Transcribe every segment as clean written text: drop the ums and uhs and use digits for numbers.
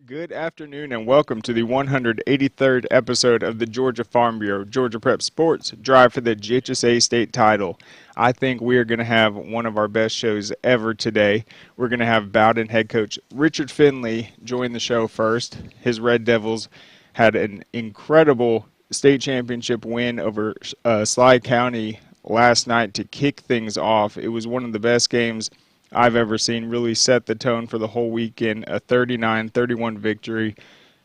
Good afternoon and welcome to the 183rd episode of the Georgia Farm Bureau Georgia Prep Sports Drive for the GHSA State Title. I think we are going to have one of our best shows ever today. We're going to have Bowdon head coach Richard Fendley join the show first. His Red Devils had an incredible state championship win over Schley County last night to kick things off. It was one of the best games I've ever seen, really set the tone for the whole weekend. A 39-31 victory.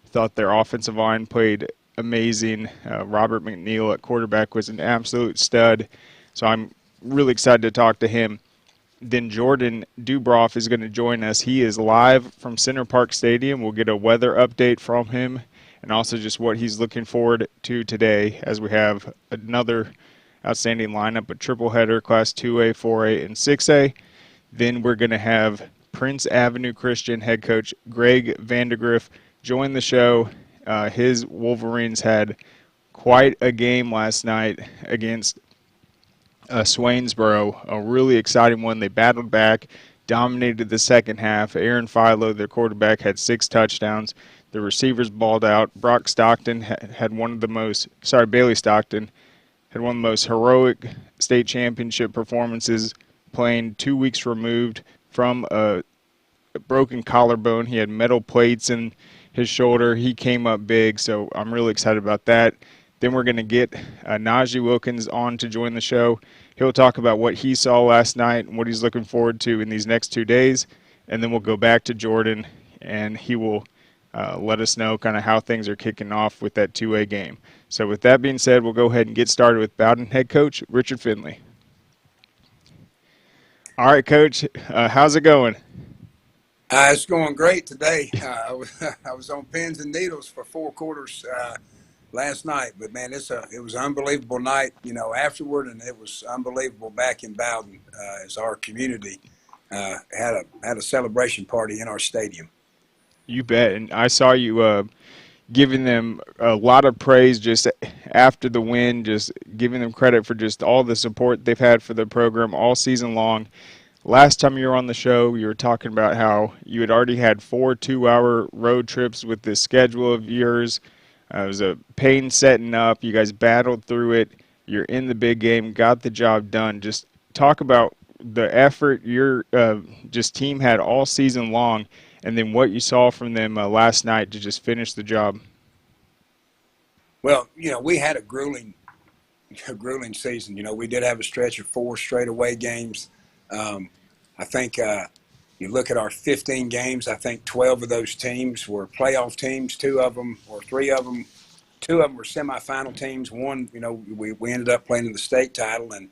Thought their offensive line played amazing. Robert McNeil at quarterback was an absolute stud. So I'm really excited to talk to him. Then Jordan Dubrof is going to join us. He is live from Center Parc Stadium. We'll get a weather update from him and also just what he's looking forward to today as we have another outstanding lineup, a triple header, Class 2A, 4A, and 6A. Then we're going to have Prince Avenue Christian head coach Greg Vandagriff join the show. His Wolverines had quite a game last night against Swainsboro, a really exciting one. They battled back, dominated the second half. Aaron Philo, their quarterback, had 6 touchdowns. The receivers balled out. Brock Stockton had one of the most, Bailey Stockton had one of the most heroic state championship performances, playing 2 weeks removed from a broken collarbone. He had metal plates in his shoulder. He came up big, so I'm really excited about that. Then we're going to get Najeh Wilkins on to join the show. He'll talk about what he saw last night and what he's looking forward to in these next 2 days. And then we'll go back to Jordan, and he will let us know kind of how things are kicking off with that 2A game. So with that being said, we'll go ahead and get started with Bowdon head coach Richard Fendley. All right, Coach, how's it going? It's going great today. I was on pins and needles for 4 quarters last night, but man, it was an unbelievable night, afterward, and it was unbelievable back in Bowdon as our community had a celebration party in our stadium. You bet. And I saw you giving them a lot of praise just after the win, just giving them credit for just all the support they've had for the program all season long. Last time you were on the show, you were talking about how you had already had 4 2-hour road trips with this schedule of yours. It was a pain setting up. You guys battled through it. You're in the big game, got the job done. Just talk about the effort your just team had all season long, and then what you saw from them last night to just finish the job. Well, we had a grueling season. We did have a stretch of 4 straight away games. I think you look at our 15 games, I think 12 of those teams were playoff teams. 2 of them or 3 of them, 2 of them were semifinal teams. One, we ended up playing in the state title, and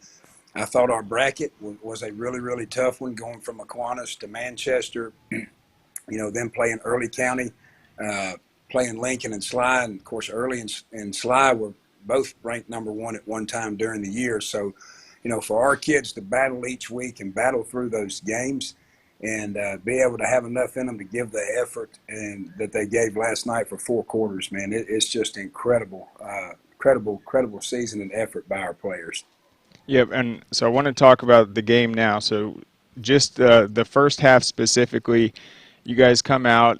I thought our bracket was a really, really tough one, going from Aquinas to Manchester, then playing Early County, playing Lincoln and Schley. And, of course, Early and Schley were both ranked number 1 at one time during the year. So, for our kids to battle each week and battle through those games and be able to have enough in them to give the effort and that they gave last night for 4 quarters, man, it's just incredible, incredible season and effort by our players. Yep, and so I want to talk about the game now. So just the first half specifically, you guys come out,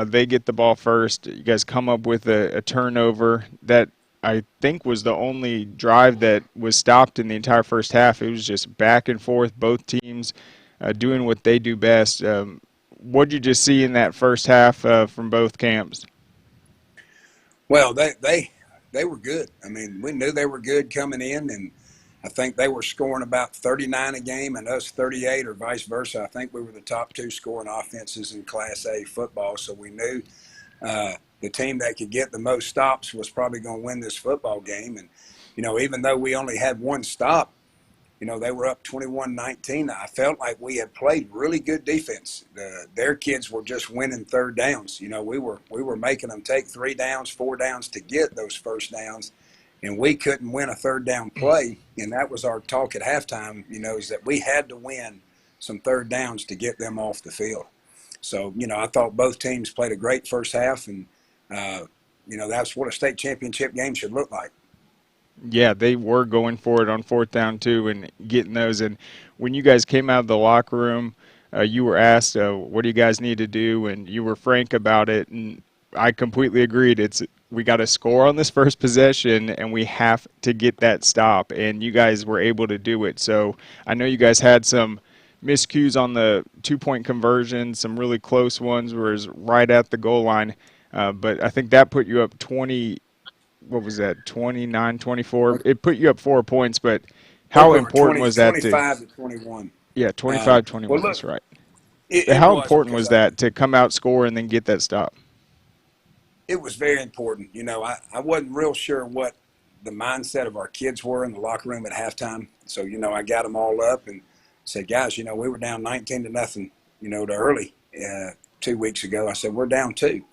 they get the ball first. You guys come up with a turnover that I think was the only drive that was stopped in the entire first half. It was just back and forth, both teams doing what they do best. What did you just see in that first half from both camps? Well, they were good. I mean, we knew they were good coming in, and I think they were scoring about 39 a game and us 38 or vice versa. I think we were the top 2 scoring offenses in Class A football, so we knew the team that could get the most stops was probably going to win this football game. And, even though we only had 1 stop, they were up 21-19. I felt like we had played really good defense. Their kids were just winning third downs. We were making them take 3 downs, 4 downs to get those first downs, and we couldn't win a third down play. And that was our talk at halftime, is that we had to win some third downs to get them off the field. So, I thought both teams played a great first half, and that's what a state championship game should look like. Yeah, they were going for it on 4th down too and getting those. And when you guys came out of the locker room, you were asked, "What do you guys need to do?" and you were frank about it, and I completely agreed. We got to score on this first possession, and we have to get that stop, and you guys were able to do it. So I know you guys had some miscues on the 2-point conversion, some really close ones, where it was right at the goal line. But I think that put you up 20. What was that? 29, 24. It put you up 4 points, but I think how we were important was that to? 25 to 21. Yeah, Well, 25-21. look, That's right. it How was important because was that to come out, score, and then get that stop? it was very important. I wasn't real sure what the mindset of our kids were in the locker room at halftime. So, I got them all up and said, guys, we were down 19 to nothing, to early 2 weeks ago. I said, we're down two.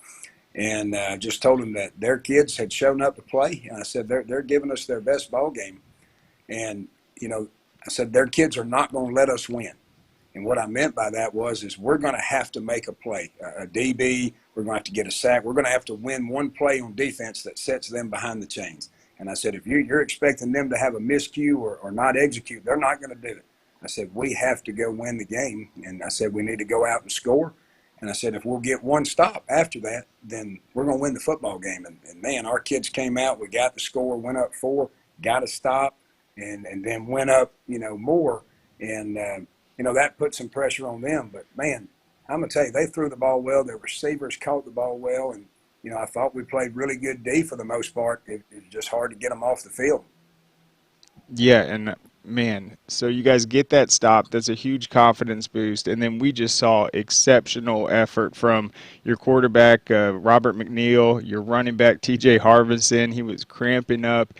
And just told them that their kids had shown up to play. And I said, they're giving us their best ball game. And, I said, their kids are not going to let us win. And what I meant by that is we're going to have to make a play, a DB. We're going to have to get a sack. We're going to have to win one play on defense that sets them behind the chains. And I said, if you're expecting them to have a miscue or not execute, they're not going to do it. I said, we have to go win the game. And I said, we need to go out and score. And I said, if we'll get one stop after that, then we're going to win the football game. And man, our kids came out. We got the score, went up 4, got a stop, and then went up, more. And, that put some pressure on them. But, man, I'm going to tell you, they threw the ball well. Their receivers caught the ball well. And, I thought we played really good D for the most part. It was just hard to get them off the field. Yeah, and man, so you guys get that stop. That's a huge confidence boost. And then we just saw exceptional effort from your quarterback, Robert McNeil, your running back, TJ Harvinson. He was cramping up.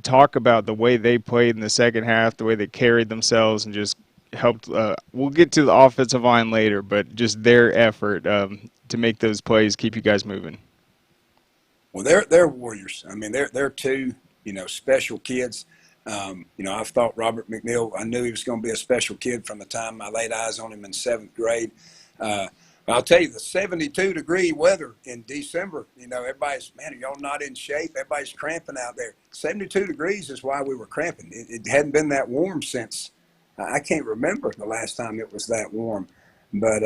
Talk about the way they played in the second half, the way they carried themselves and just helped. We'll get to the offensive line later, but just their effort to make those plays keep you guys moving. Well, they're warriors. I mean, they're two, special kids. I've thought Robert McNeil, I knew he was going to be a special kid from the time I laid eyes on him in 7th grade. I'll tell you, the 72-degree weather in December, everybody's, man, are y'all not in shape? Everybody's cramping out there. 72 degrees is why we were cramping. It hadn't been that warm since, I can't remember the last time it was that warm. But,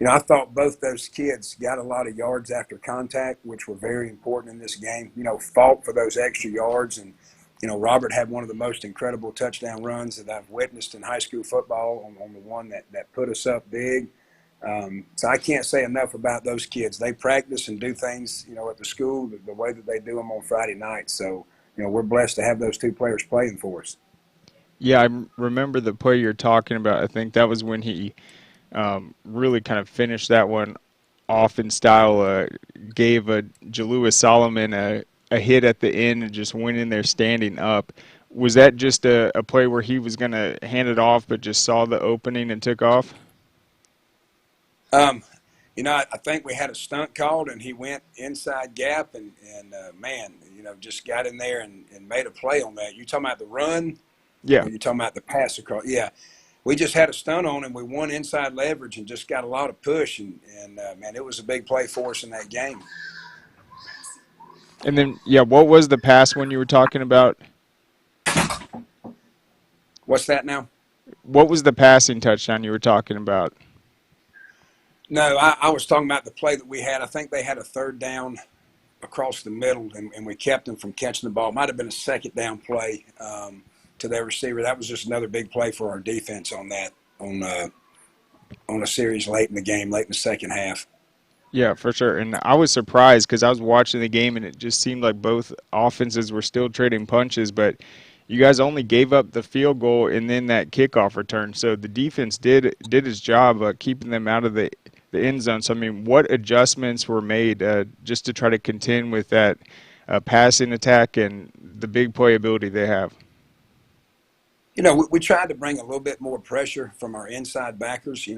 I thought both those kids got a lot of yards after contact, which were very important in this game, fought for those extra yards. And, Robert had one of the most incredible touchdown runs that I've witnessed in high school football on the one that put us up big. So I can't say enough about those kids. They practice and do things, at the school the way that they do them on Friday nights. So, we're blessed to have those two players playing for us. Yeah, I remember the play you're talking about. I think that was when he really kind of finished that one off in style, gave Jalewis Solomon a hit at the end and just went in there standing up. Was that just a play where he was going to hand it off but just saw the opening and took off? I think we had a stunt called and he went inside gap and man, just got in there and made a play on that. You talking about the run? Yeah. Or you talking about the pass across? Yeah. We just had a stunt on him. We won inside leverage and just got a lot of push. And man, it was a big play for us in that game. And then, yeah, what was the pass when you were talking about? What's that now? What was the passing touchdown you were talking about? No, I was talking about the play that we had. I think they had a 3rd down across the middle, and we kept them from catching the ball. It might have been a 2nd down play to their receiver. That was just another big play for our defense on that, on a series late in the game, late in the second half. Yeah, for sure. And I was surprised because I was watching the game and it just seemed like both offenses were still trading punches, but you guys only gave up the field goal and then that kickoff return. So the defense did its job keeping them out of the end zone. So, I mean, what adjustments were made just to try to contend with that passing attack and the big playability they have? We tried to bring a little bit more pressure from our inside backers,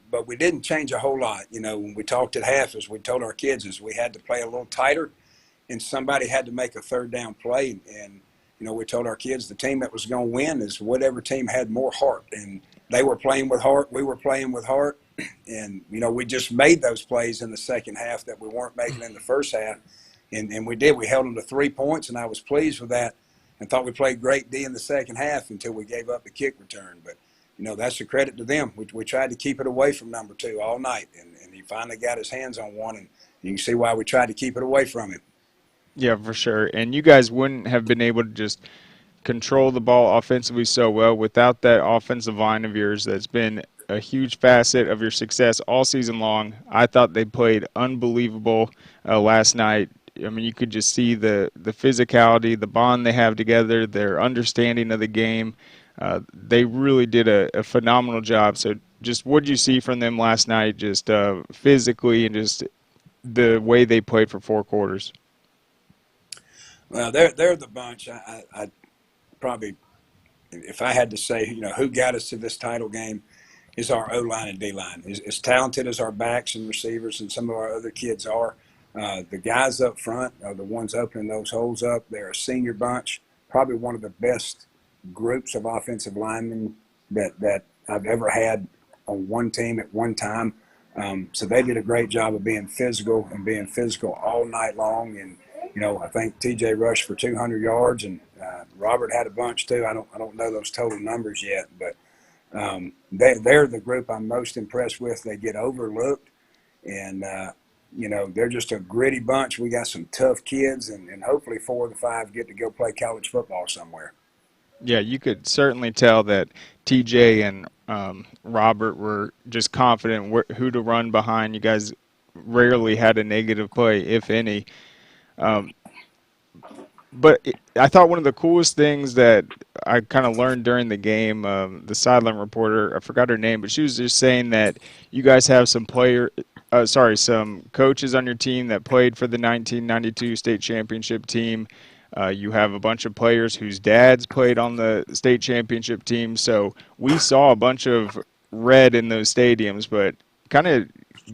but we didn't change a whole lot. When we talked at half, as we told our kids, is we had to play a little tighter and somebody had to make a 3rd down play. And, we told our kids the team that was going to win is whatever team had more heart. And they were playing with heart. We were playing with heart. And, we just made those plays in the second half that we weren't making in the first half. And we did. We held them to 3 points, and I was pleased with that and thought we played great D in the second half until we gave up the kick return. But, that's a credit to them. We tried to keep it away from number 2 all night, and he finally got his hands on one, and you can see why we tried to keep it away from him. Yeah, for sure. And you guys wouldn't have been able to just control the ball offensively so well without that offensive line of yours that's been a huge facet of your success all season long. I thought they played unbelievable last night. I mean, you could just see the physicality, the bond they have together, their understanding of the game. They really did a phenomenal job. So, just what did you see from them last night, just physically and just the way they played for 4 quarters? Well, they're the bunch. I probably, if I had to say, who got us to this title game, is our O-line and D-line. As talented as our backs and receivers and some of our other kids are, the guys up front are the ones opening those holes up. They're a senior bunch, probably one of the best groups of offensive linemen that I've ever had on one team at one time. So they did a great job of being physical all night long. And I think TJ rushed for 200 yards, and Robert had a bunch too. I don't know those total numbers yet, but they're the group I'm most impressed with. They get overlooked, and they're just a gritty bunch. We got some tough kids, and hopefully 4 of the 5 get to go play college football somewhere. Yeah, you could certainly tell that TJ and Robert were just confident who to run behind. You guys rarely had a negative play, if any. But I thought one of the coolest things that I kind of learned during the game, the sideline reporter, I forgot her name, but she was just saying that you guys have some some coaches on your team that played for the 1992 state championship team. You have a bunch of players whose dads played on the state championship team. So we saw a bunch of red in those stadiums, but kind of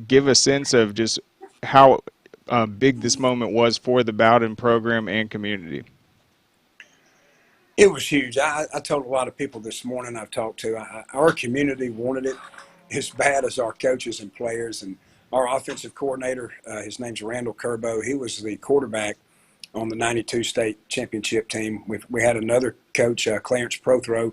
give a sense of just how big this moment was for the Bowdon program and community. It was huge. I told a lot of people this morning I've talked to, our community wanted it as bad as our coaches and players. And our offensive coordinator, his name's Randall Curbo, he was the quarterback on the 92 state championship team. We had another coach, Clarence Prothrow,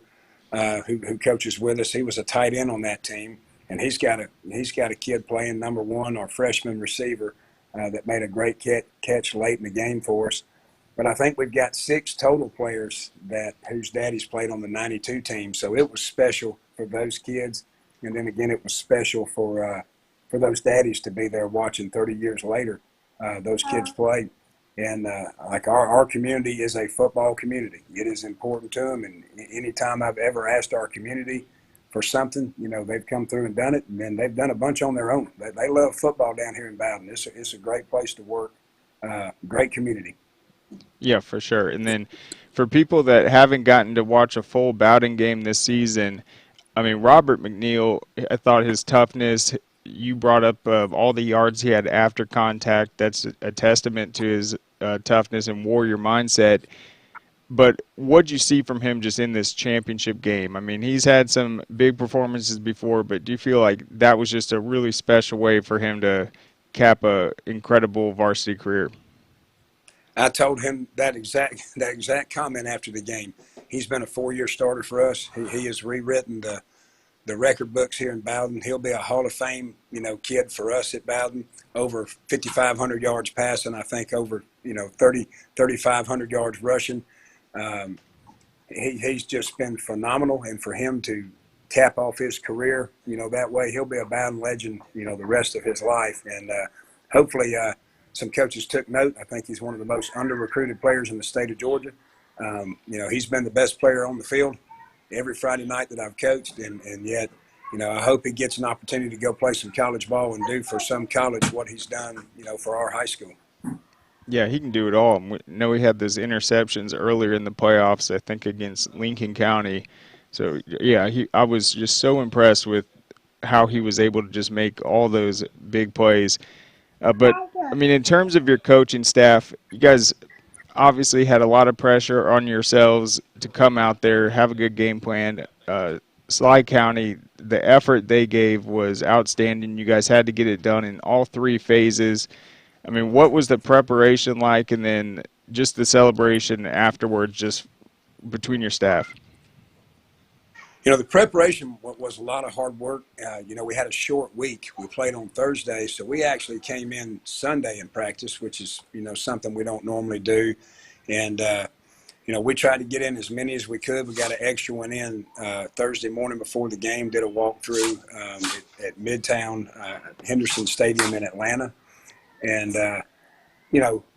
who coaches with us. He was a tight end on that team, and he's got a kid playing number 1, our freshman receiver, that made a great catch late in the game for us. But I think we've got 6 total players whose daddies played on the 92 team. So it was special for those kids. And then again, it was special for those daddies to be there watching 30 years later those kids play. And like our community is a football community. It is important to them. And anytime I've ever asked our community for something, they've come through and done it. And then they've done a bunch on their own. They love football down here in Bowdon. It's a great place to work, great community. Yeah, for sure. And then for people that haven't gotten to watch a full Bowdon game this season, I mean, Robert McNeil, I thought his toughness, you brought up all the yards he had after contact. That's a testament to his toughness and warrior mindset. But what'd you see from him just in this championship game? I mean, he's had some big performances before, but do you feel like that was just a really special way for him to cap a incredible varsity career? I told him that exact comment after the game. He's been a 4-year starter for us. He has rewritten the record books here in Bowdon. He'll be a Hall of Fame, kid for us at Bowdon. Over 5,500 yards passing, I think over 3,500 yards rushing. He's just been phenomenal, and for him to cap off his career, that way, he'll be a Bowdon legend, the rest of his life. And hopefully, some coaches took note. I think he's one of the most under-recruited players in the state of Georgia. He's been the best player on the field every Friday night that I've coached, and yet, I hope he gets an opportunity to go play some college ball and do for some college what he's done, for our high school. Yeah, he can do it all. We know he had those interceptions earlier in the playoffs, I think against Lincoln County. So, yeah, I was just so impressed with how he was able to just make all those big plays. But, I mean, in terms of your coaching staff, you guys obviously had a lot of pressure on yourselves to come out there, have a good game plan. Schley County, the effort they gave was outstanding. You guys had to get it done in all 3 phases. I mean, what was the preparation like, and then just the celebration afterwards, just between your staff? The preparation was a lot of hard work. We had a short week. We played on Thursday, so we actually came in Sunday in practice, which is, something we don't normally do. And, we tried to get in as many as we could. We got an extra one in Thursday morning before the game, did a walkthrough at Midtown Henderson Stadium in Atlanta. And,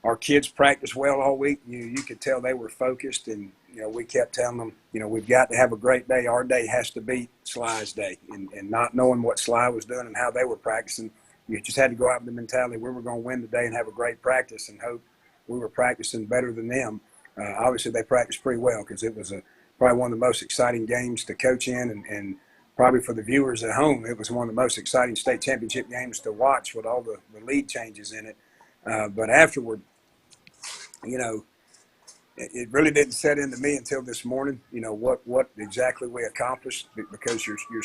our kids practiced well all week. You could tell they were focused, and, we kept telling them, we've got to have a great day. Our day has to beat Schley's day. And not knowing what Schley was doing and how they were practicing, you just had to go out with the mentality we were going to win today and have a great practice and hope we were practicing better than them. Obviously, they practiced pretty well because it was probably one of the most exciting games to coach in, and probably for the viewers at home, it was one of the most exciting state championship games to watch with all the lead changes in it. But afterward, it really didn't set into me until this morning. What exactly we accomplished, because you're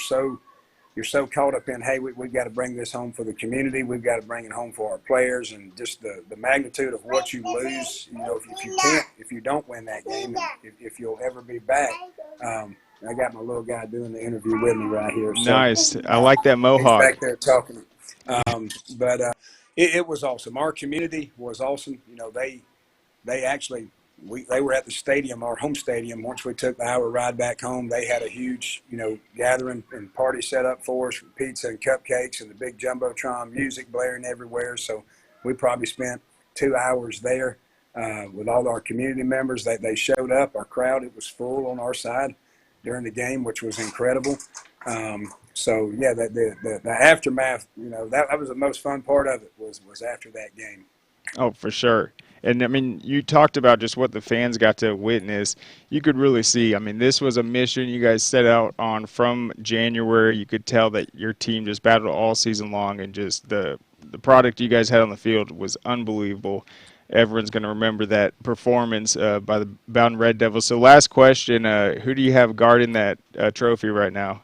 so caught up in, hey, we've got to bring this home for the community. We've got to bring it home for our players, and just the magnitude of what you lose. If you don't win that game, and if you'll ever be back. I got my little guy doing the interview with me right here. So, Nice. I like that mohawk. he's back there talking. But it was awesome. Our community was awesome. They actually. They were at the stadium, our home stadium. Once we took the hour ride back home, they had a huge, gathering and party set up for us with pizza and cupcakes and the big jumbotron music blaring everywhere. So we probably spent 2 hours there with all our community members. They showed up. Our crowd, it was full on our side during the game, which was incredible. So yeah, the aftermath, that was the most fun part of it was after that game. Oh, for sure. And I mean, you talked about just what the fans got to witness. You could really see, I mean, this was a mission you guys set out on from January. You could tell that your team just battled all season long, and just the product you guys had on the field was unbelievable. Everyone's going to remember that performance by the Bowdon Red Devils. So last question, who do you have guarding that trophy right now?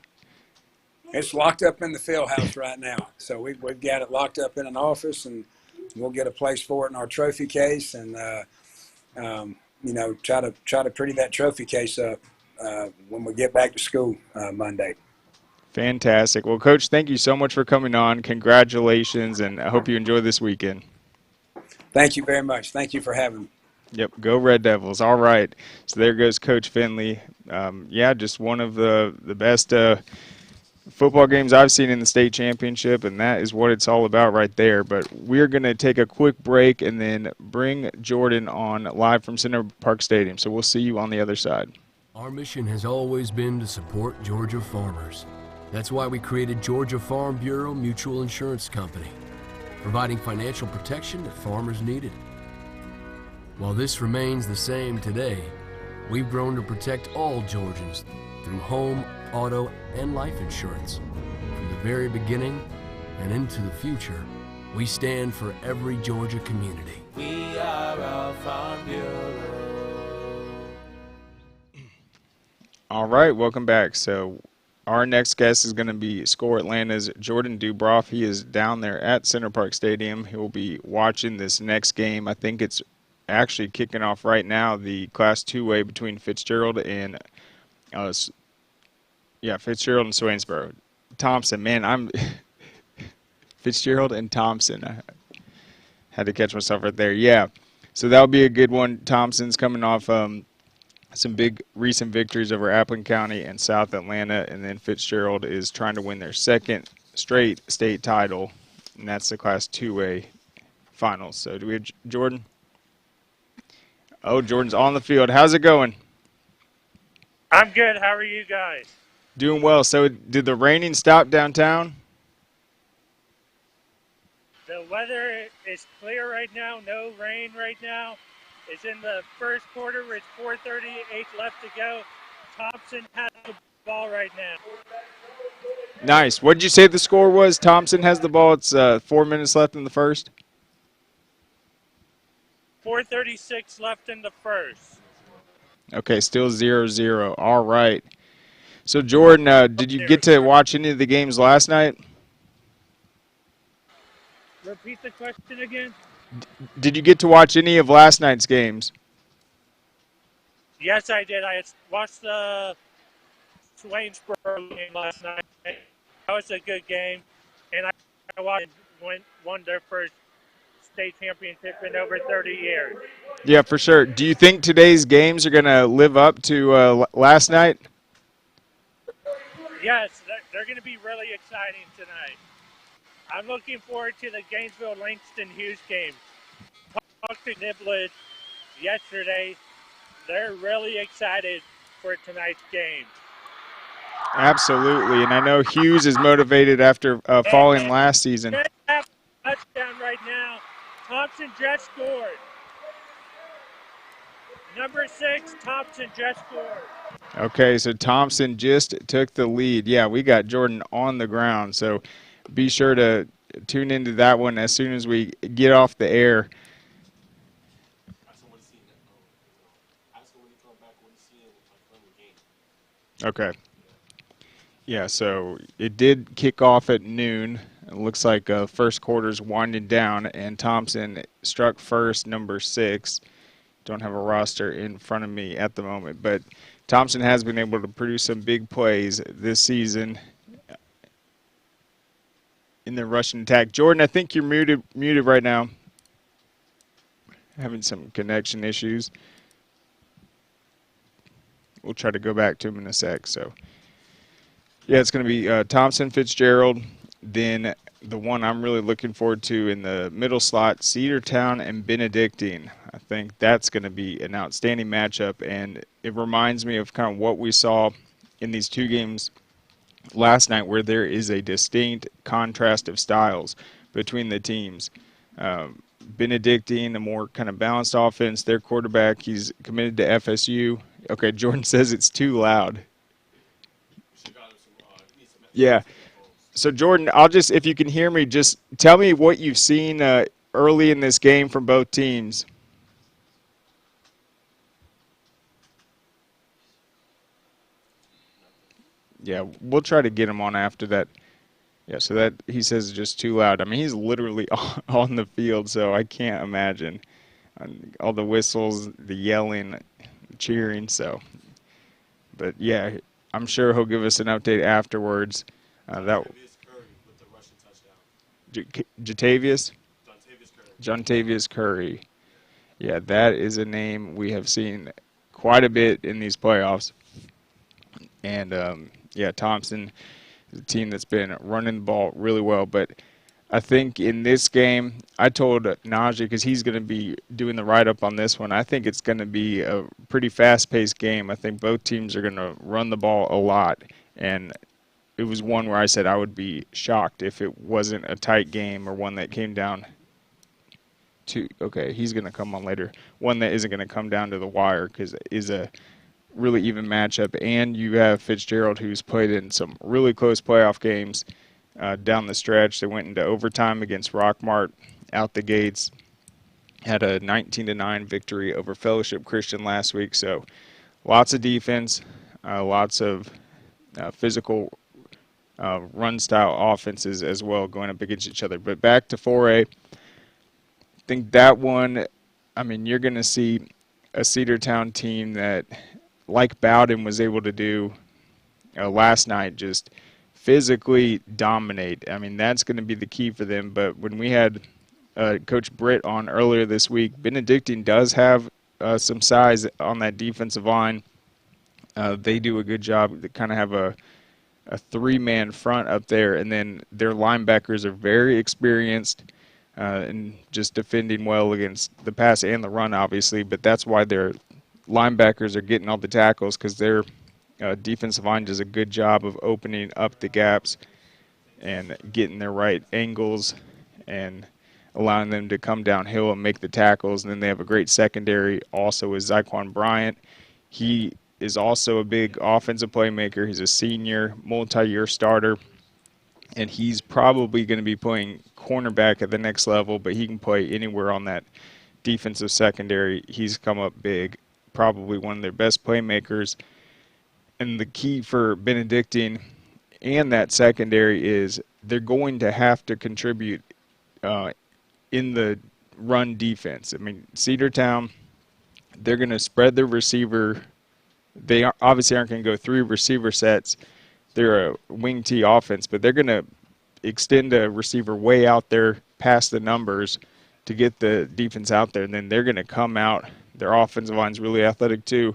It's locked up in the field house right now. So we've got it locked up in an office, and we'll get a place for it in our trophy case, and try to pretty that trophy case up when we get back to school Monday. Fantastic. Well, Coach, thank you so much for coming on. Congratulations, and I hope you enjoy this weekend. Thank you very much. Thank you for having me. Yep, go Red Devils. All right. So there goes Coach Fendley. Just one of the best football games I've seen in the state championship, and that is what it's all about right there. But we're going to take a quick break and then bring Jordan on live from Center Parc Stadium. So we'll see you on the other side. Our mission has always been to support Georgia farmers. That's why we created Georgia Farm Bureau Mutual Insurance Company, providing financial protection that farmers needed. While this remains the same today, we've grown to protect all Georgians through home, auto, and life insurance. From the very beginning and into the future, we stand for every Georgia community. We are our Farm Bureau. All right, welcome back. So our next guest is going to be Score Atlanta's Jordan Dubrof. He is down there at Center Parc Stadium. He will be watching this next game. I think it's actually kicking off right now, the Class 2A between Fitzgerald and Fitzgerald and Swainsboro. Thompson, man, I'm Fitzgerald and Thompson. I had to catch myself right there. Yeah, so that'll be a good one. Thompson's coming off some big recent victories over Appleton County and South Atlanta, and then Fitzgerald is trying to win their second straight state title, and that's the Class 2A finals. So do we have Jordan? Oh, Jordan's on the field. How's it going? I'm good. How are you guys? Doing well. So did the raining stop downtown? The weather is clear right now. No rain right now. It's in the first quarter. It's 4:38 left to go. Thompson has the ball right now. Nice. What did you say the score was? Thompson has the ball. It's 4 minutes left in the first. 4:36 left in the first. Okay, still 0-0. All right. So, Jordan, did you get to watch any of the games last night? Repeat the question again. Did you get to watch any of last night's games? Yes, I did. I watched the Swainsboro game last night. That was a good game, and I watched won their first state championship in over 30 years. Yeah, for sure. Do you think today's games are going to live up to last night? Yes, they're going to be really exciting tonight. I'm looking forward to the Gainesville-Langston-Hughes game. Talked to Niblett yesterday. They're really excited for tonight's game. Absolutely, and I know Hughes is motivated after falling And last season. just have a touchdown right now. Thompson just scored. Number 6, Thompson just scored. Okay, so Thompson just took the lead. Yeah, we got Jordan on the ground, so be sure to tune into that one as soon as we get off the air. Okay. Yeah, so it did kick off at noon. It looks like first quarter's winding down, and Thompson struck first, number 6. Don't have a roster in front of me at the moment, but Thompson has been able to produce some big plays this season in the rushing attack. Jordan, I think you're muted right now. Having some connection issues. We'll try to go back to him in a sec. So, yeah, it's going to be Thompson, Fitzgerald, then the one I'm really looking forward to in the middle slot, Cedartown and Benedictine. I think that's going to be an outstanding matchup, and it reminds me of kind of what we saw in these two games last night, where there is a distinct contrast of styles between the teams. Benedictine, a more kind of balanced offense. Their quarterback, he's committed to FSU. Okay, Jordan says it's too loud. Yeah. So, Jordan, if you can hear me, just tell me what you've seen early in this game from both teams. Yeah, we'll try to get him on after that. Yeah, so that he says is just too loud. I mean, he's literally on the field, so I can't imagine all the whistles, the yelling, cheering. So, but yeah, I'm sure he'll give us an update afterwards. That Jatavius? Jontavius Curry. Yeah, that is a name we have seen quite a bit in these playoffs. And, yeah, Thompson is a team that's been running the ball really well. But I think in this game, I told Najeh, because he's going to be doing the write-up on this one, I think it's going to be a pretty fast-paced game. I think both teams are going to run the ball a lot. And it was one where I said I would be shocked if it wasn't a tight game or one that came down to, okay, he's going to come on later, one that isn't going to come down to the wire, because it is a really even matchup. And you have Fitzgerald, who's played in some really close playoff games down the stretch. They went into overtime against Rockmart out the gates, had a 19-9 victory over Fellowship Christian last week. So lots of defense, lots of physical run style offenses as well going up against each other. But back to 4A, I think that one, I mean, you're going to see a Cedartown team that, like Bowdon was able to do last night, just physically dominate. I mean, that's going to be the key for them. But when we had Coach Britt on earlier this week, Benedictine does have some size on that defensive line. They do a good job. They kind of have a three-man front up there, and then their linebackers are very experienced and just defending well against the pass and the run, obviously. But that's why their linebackers are getting all the tackles, because their defensive line does a good job of opening up the gaps and getting their right angles and allowing them to come downhill and make the tackles. And then they have a great secondary also with Zyquan Bryant. He is also a big offensive playmaker. He's a senior, multi-year starter, and he's probably going to be playing cornerback at the next level, but he can play anywhere on that defensive secondary. He's come up big, probably one of their best playmakers. And the key for Benedictine and that secondary is they're going to have to contribute in the run defense. I mean, Cedartown, they're going to spread their receiver obviously aren't going to go 3 receiver sets. They're a wing T offense, but they're going to extend a receiver way out there past the numbers to get the defense out there, and then they're going to come out. Their offensive line's really athletic too,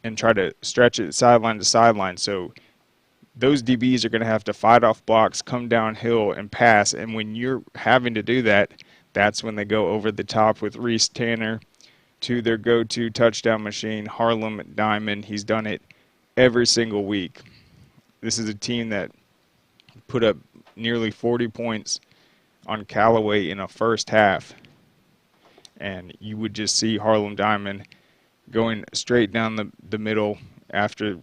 and try to stretch it sideline to sideline. So those DBs are going to have to fight off blocks, come downhill, and pass. And when you're having to do that, that's when they go over the top with Reese Tanner to their go-to touchdown machine, Harlem Diamond. He's done it every single week. This is a team that put up nearly 40 points on Callaway in a first half. And you would just see Harlem Diamond going straight down the middle after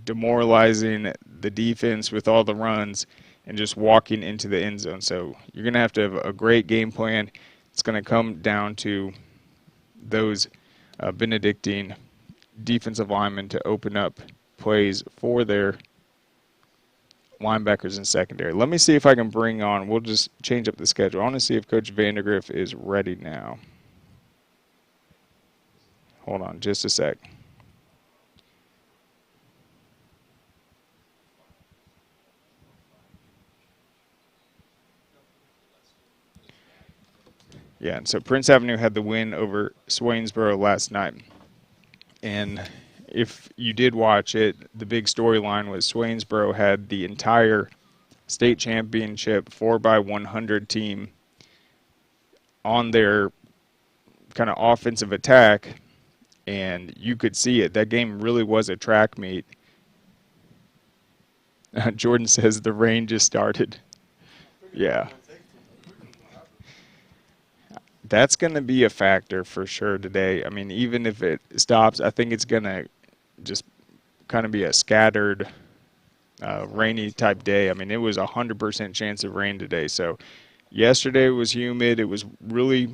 demoralizing the defense with all the runs and just walking into the end zone. So you're going to have a great game plan. It's going to come down to those Benedictine defensive linemen to open up plays for their linebackers and secondary. Let me see if I can bring on, we'll just change up the schedule. I want to see if Coach Vandagriff is ready now. Hold on just a sec. Yeah, and so Prince Avenue had the win over Swainsboro last night. And if you did watch it, the big storyline was Swainsboro had the entire state championship 4x100 team on their kind of offensive attack, and you could see it. That game really was a track meet. Jordan says the rain just started. Yeah. That's going to be a factor for sure today. I mean, even if it stops, I think it's going to just kind of be a scattered, rainy type day. I mean, it was 100% chance of rain today. So yesterday was humid. It was really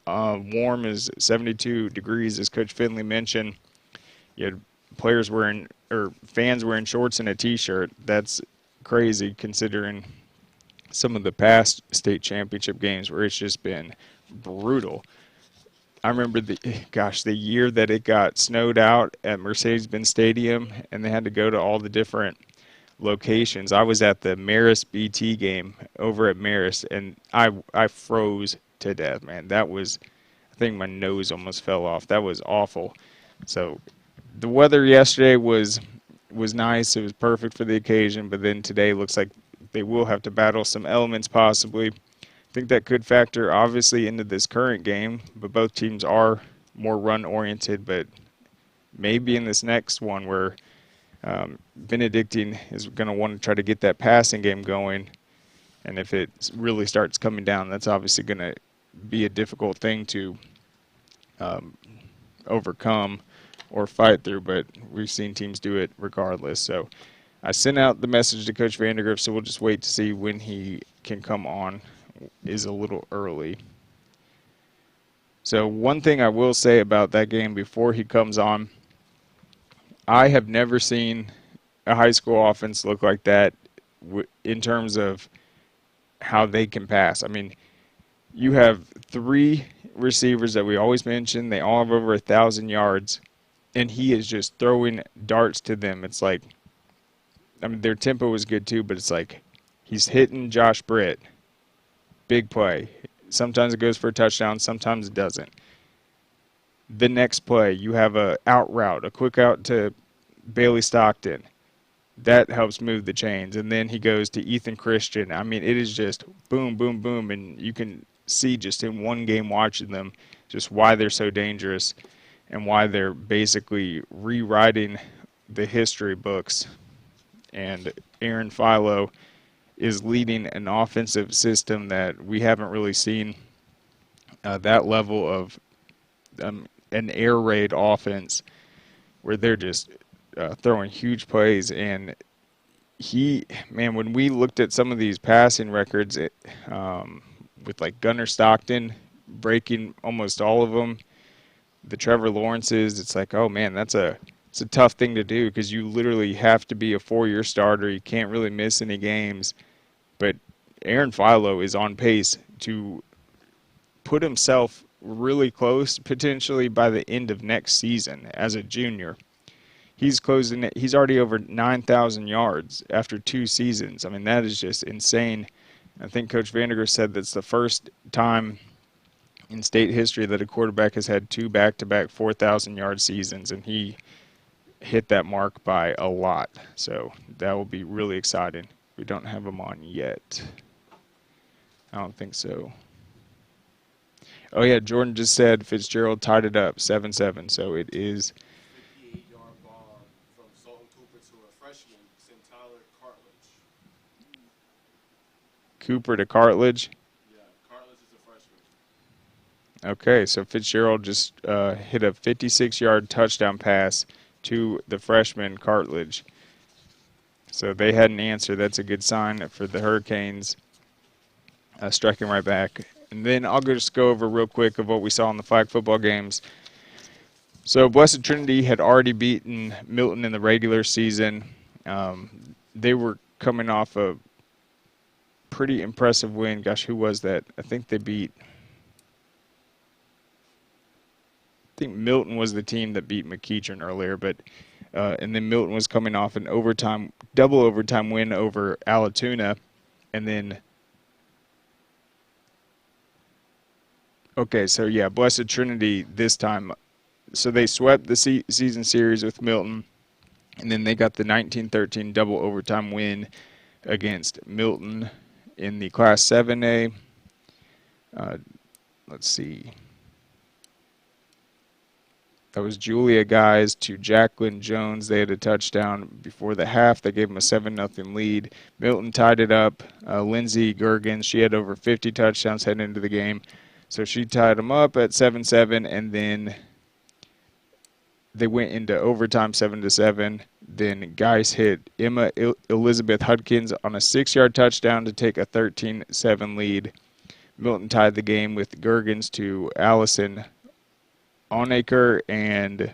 warm, as 72 degrees, as Coach Fendley mentioned. You had fans wearing shorts and a T-shirt. That's crazy considering some of the past state championship games where it's just been brutal. I remember the year that it got snowed out at Mercedes-Benz Stadium and they had to go to all the different locations. I was at the Marist BT game over at Marist, and I froze to death, man. That was, I think my nose almost fell off. That was awful. So the weather yesterday was nice. It was perfect for the occasion, but then today looks like they will have to battle some elements possibly. I think that could factor obviously into this current game, but both teams are more run-oriented. But maybe in this next one where Benedictine is going to want to try to get that passing game going, and if it really starts coming down, that's obviously going to be a difficult thing to overcome or fight through, but we've seen teams do it regardless. So I sent out the message to Coach Vandagriff, so we'll just wait to see when he can come on. Is a little early. So one thing I will say about that game before he comes on, I have never seen a high school offense look like that in terms of how they can pass. I mean, you have 3 receivers that we always mention. They all have over 1,000 yards, and he is just throwing darts to them. It's like, I mean, their tempo was good too, but it's like he's hitting Josh Britt. Big play. Sometimes it goes for a touchdown, sometimes it doesn't. The next play, you have a out route, a quick out to Bailey Stockton. That helps move the chains. And then he goes to Ethan Christian. I mean, it is just boom, boom, boom. And you can see just in one game watching them just why they're so dangerous and why they're basically rewriting the history books. And Aaron Philo is leading an offensive system that we haven't really seen that level of an air raid offense where they're just throwing huge plays. And when we looked at some of these passing records with like Gunnar Stockton breaking almost all of them, the Trevor Lawrences, it's like, oh man, it's a tough thing to do because you literally have to be a 4-year starter. You can't really miss any games. But Aaron Philo is on pace to put himself really close, potentially by the end of next season as a junior. he's closing it. He's already over 9,000 yards after 2 seasons. I mean, that is just insane. I think Coach Vandagriff said that's the first time in state history that a quarterback has had 2 back-to-back 4,000-yard seasons, and he hit that mark by a lot. So that will be really exciting. We don't have him on yet. I don't think so. Oh, yeah, Jordan just said Fitzgerald tied it up 7-7, so it is 58-yard bomb from Sultan Cooper to a freshman, St. Tyler Cartledge. Cooper to Cartledge. Yeah, Cartledge is a freshman. Okay, so Fitzgerald just hit a 56-yard touchdown pass to the freshman Cartledge. So they had an answer. That's a good sign for the Hurricanes, striking right back. And then I'll just go over real quick of what we saw in the flag football games. So Blessed Trinity had already beaten Milton in the regular season. They were coming off a pretty impressive win. Gosh, who was that? I think Milton was the team that beat McEachern earlier, but and then Milton was coming off an double overtime win over Allatoona, and then okay, so yeah, Blessed Trinity this time. So they swept the season series with Milton, and then they got the 19-13 double overtime win against Milton in the Class 7A. Let's see. That was Julia Guys to Jacqueline Jones. They had a touchdown before the half. They gave them a 7-0 lead. Milton tied it up. Lindsey Gergens, she had over 50 touchdowns heading into the game. So she tied them up at 7-7, and then they went into overtime 7-7. Then Geis hit Emma Elizabeth Hudkins on a 6-yard touchdown to take a 13-7 lead. Milton tied the game with Gergens to Allison Onaker, and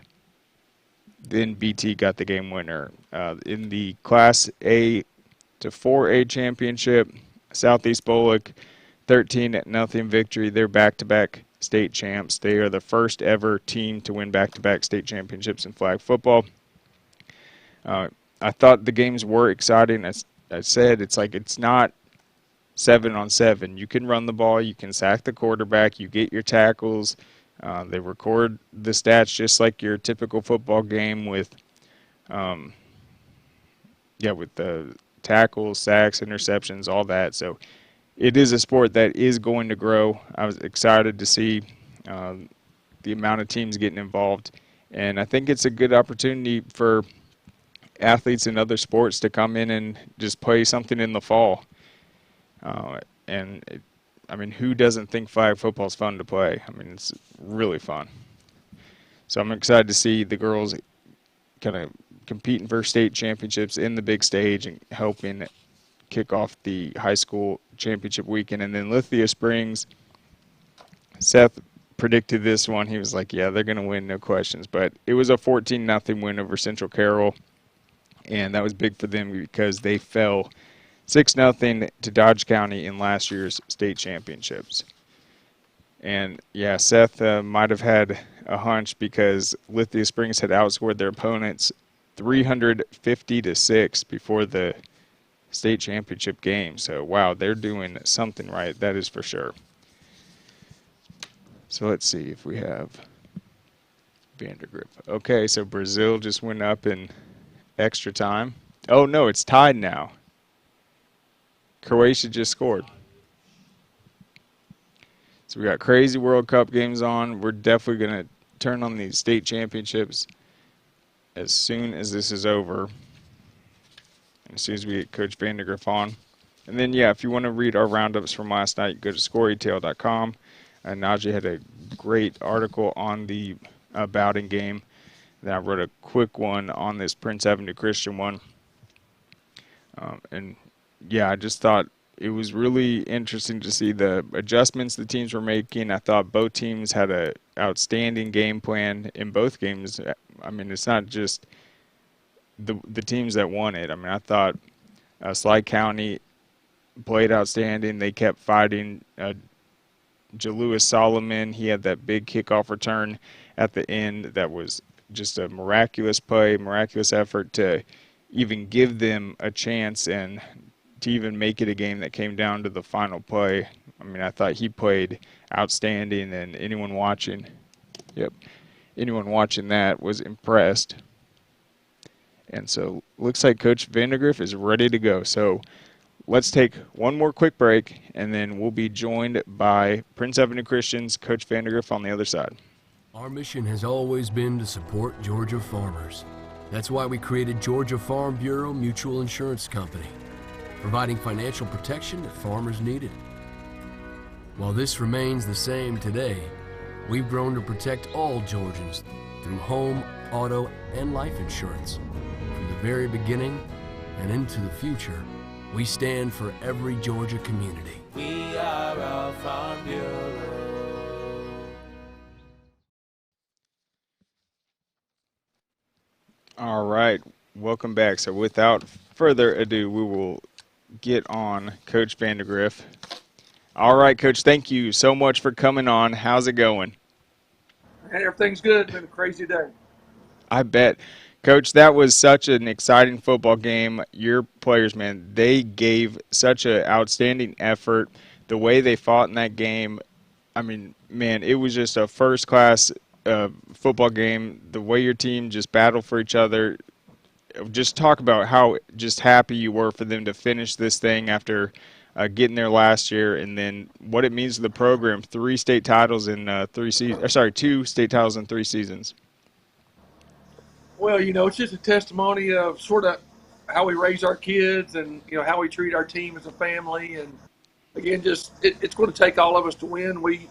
then BT got the game winner. In the Class A to 4A championship, Southeast Bullock 13-0 victory. They're back-to-back state champs. They are the first ever team to win back-to-back state championships in flag football. I thought the games were exciting. As I said, it's not 7-on-7. You can run the ball. You can sack the quarterback. You get your tackles. They record the stats just like your typical football game with the tackles, sacks, interceptions, all that. So it is a sport that is going to grow. I was excited to see the amount of teams getting involved. And I think it's a good opportunity for athletes in other sports to come in and just play something in the fall. Who doesn't think flag football is fun to play? I mean, it's really fun. So I'm excited to see the girls kind of competing for state championships in the big stage and helping kick off the high school championship weekend. And then Lithia Springs, Seth predicted this one. He was like, yeah, they're going to win, no questions. But it was a 14-0 win over Central Carroll, and that was big for them because they fell 6-0 to Dodge County in last year's state championships. And, yeah, Seth might have had a hunch because Lithia Springs had outscored their opponents 350-6 before the state championship game. So, wow, they're doing something right. That is for sure. So let's see if we have Vandagriff. Okay, so Brazil just went up in extra time. Oh, no, it's tied now. Croatia just scored. So we got crazy World Cup games on. We're definitely going to turn on these state championships as soon as this is over. As soon as we get Coach Vandagriff on. And then, yeah, if you want to read our roundups from last night, go to scoreetail.com. Najeh had a great article on the Bowdon game. Then I wrote a quick one on this Prince Avenue Christian one. Yeah, I just thought it was really interesting to see the adjustments the teams were making. I thought both teams had an outstanding game plan in both games. I mean, it's not just the teams that won it. I mean, I thought Schley County played outstanding. They kept fighting. Jalewis Solomon, he had that big kickoff return at the end that was just a miraculous play, miraculous effort to even give them a chance and to even make it a game that came down to the final play. I mean, I thought he played outstanding, and anyone watching that was impressed. And so looks like Coach Vandagriff is ready to go. So let's take one more quick break, and then we'll be joined by Prince Avenue Christian's Coach Vandagriff on the other side. Our mission has always been to support Georgia farmers. That's why we created Georgia Farm Bureau Mutual Insurance Company, providing financial protection that farmers needed. While this remains the same today, we've grown to protect all Georgians through home, auto, and life insurance. From the very beginning and into the future, we stand for every Georgia community. We are a Farm Bureau. All right, welcome back. So without further ado, we will get on Coach Vandagriff. All right, Coach, thank you so much for coming on. How's it going? Hey, everything's good. It's been a crazy day. I bet. Coach, that was such an exciting football game. Your players, man, they gave such an outstanding effort. The way they fought in that game, I mean, man, it was just a first-class football game. The way your team just battled for each other. Just talk about how just happy you were for them to finish this thing after getting there last year, and then what it means to the program. 2 state titles in 3 seasons. Well, it's just a testimony of sort of how we raise our kids and, how we treat our team as a family. And, again, just it's going to take all of us to win. We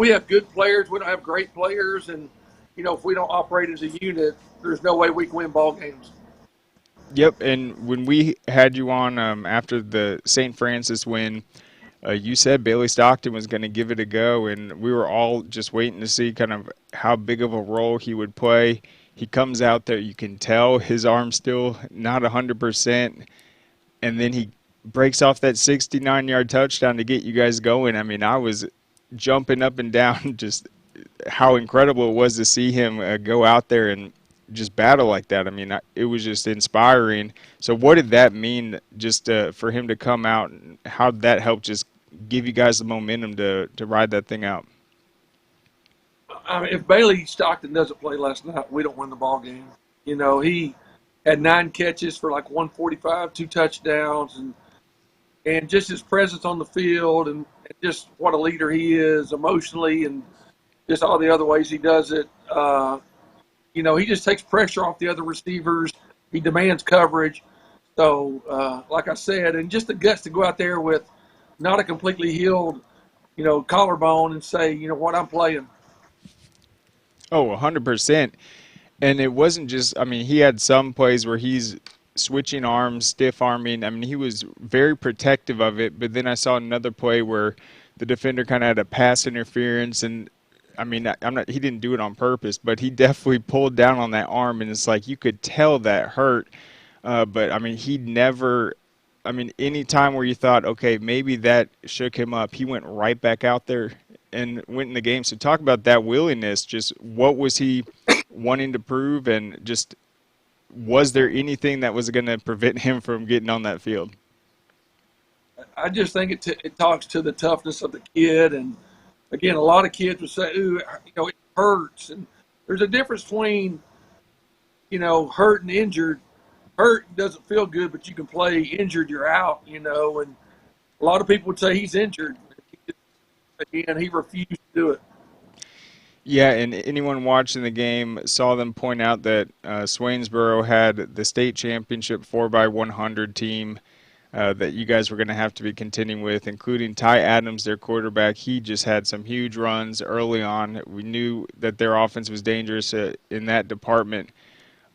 have good players. We don't have great players. And, if we don't operate as a unit, there's no way we can win ball games. Yep, and when we had you on after the St. Francis win, you said Bailey Stockton was going to give it a go, and we were all just waiting to see kind of how big of a role he would play. He comes out there, you can tell his arm's still not 100%, and then he breaks off that 69-yard touchdown to get you guys going. I mean, I was jumping up and down just how incredible it was to see him go out there and just battle like that. I mean, it was just inspiring. So what did that mean just for him to come out, and how did that help just give you guys the momentum to ride that thing out? I mean, if Bailey Stockton doesn't play last night, we don't win the ball game. He had 9 catches for like 145, 2 touchdowns, and just his presence on the field and just what a leader he is emotionally and just all the other ways he does it. He just takes pressure off the other receivers. He demands coverage. So, like I said, and just the guts to go out there with not a completely healed, collarbone and say, what, I'm playing. Oh, 100%. And it wasn't just, I mean, he had some plays where he's switching arms, stiff arming. I mean, he was very protective of it. But then I saw another play where the defender kind of had a pass interference, and I mean, he didn't do it on purpose, but he definitely pulled down on that arm, and it's like you could tell that hurt. But I mean, any time where you thought, okay, maybe that shook him up, he went right back out there and went in the game. So talk about that willingness. Just what was he wanting to prove, and just was there anything that was going to prevent him from getting on that field? I just think it talks to the toughness of the kid. And, again, a lot of kids would say, ooh, it hurts. And there's a difference between, hurt and injured. Hurt doesn't feel good, but you can play. Injured, you're out, and a lot of people would say he's injured. Again, he refused to do it. Yeah, and anyone watching the game saw them point out that Swainsboro had the state championship 4x100 team that you guys were going to have to be contending with, including Ty Adams, their quarterback. He just had some huge runs early on. We knew that their offense was dangerous in that department.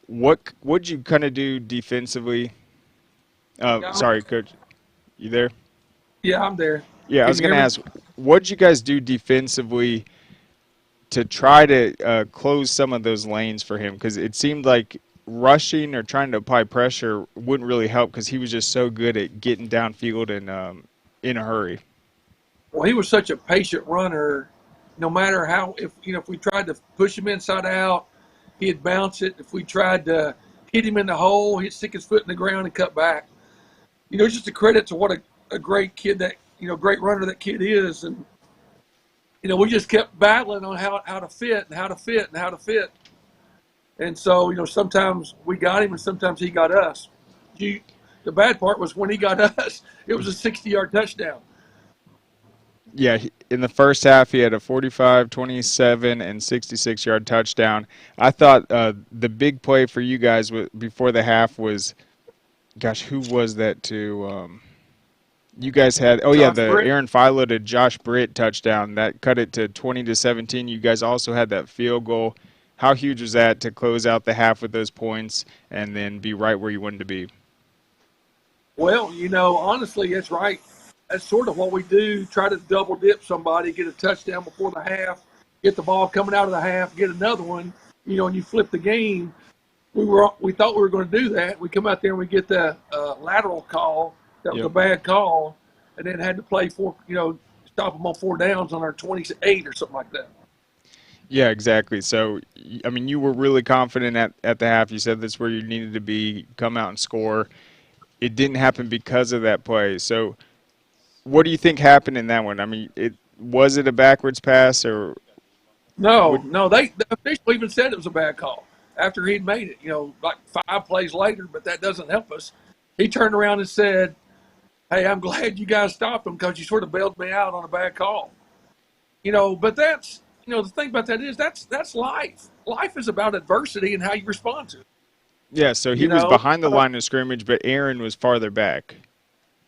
What'd you kind of do defensively? Sorry, Coach. You there? Yeah, I'm there. Yeah, I was going to ask, what'd you guys do defensively to try to close some of those lanes for him? Because it seemed like rushing or trying to apply pressure wouldn't really help because he was just so good at getting downfield and in a hurry. Well, he was such a patient runner. No matter how, if we tried to push him inside out, he'd bounce it. If we tried to hit him in the hole, he'd stick his foot in the ground and cut back. Just a credit to what a great kid that, great runner that kid is. And, we just kept battling on how to fit and how to fit and how to fit. And so, sometimes we got him and sometimes he got us. The bad part was when he got us, it was a 60-yard touchdown. Yeah, in the first half, he had a 45, 27, and 66-yard touchdown. I thought the big play for you guys before the half was, gosh, who was that to? You guys had, Josh the Britt. Aaron Philo to Josh Britt touchdown. That cut it to 20-17. You guys also had that field goal. How huge was that to close out the half with those points and then be right where you wanted to be? Well, honestly, it's right. That's sort of what we do. Try to double dip somebody, get a touchdown before the half, get the ball coming out of the half, get another one, and you flip the game. We thought we were going to do that. We come out there and we get the lateral call. That was a bad call, and then had to play stop them on 4 downs on our 28 or something like that. Yeah, exactly. So, you were really confident at the half. You said that's where you needed to be, come out and score. It didn't happen because of that play. So, what do you think happened in that one? Was it a backwards pass or? No. The official even said it was a bad call after he'd made it. Like 5 plays later, but that doesn't help us. He turned around and said, "Hey, I'm glad you guys stopped him because you sort of bailed me out on a bad call." But that's the thing about that is that's life. Life is about adversity and how you respond to it. Yeah, so he was behind the line of scrimmage, but Aaron was farther back.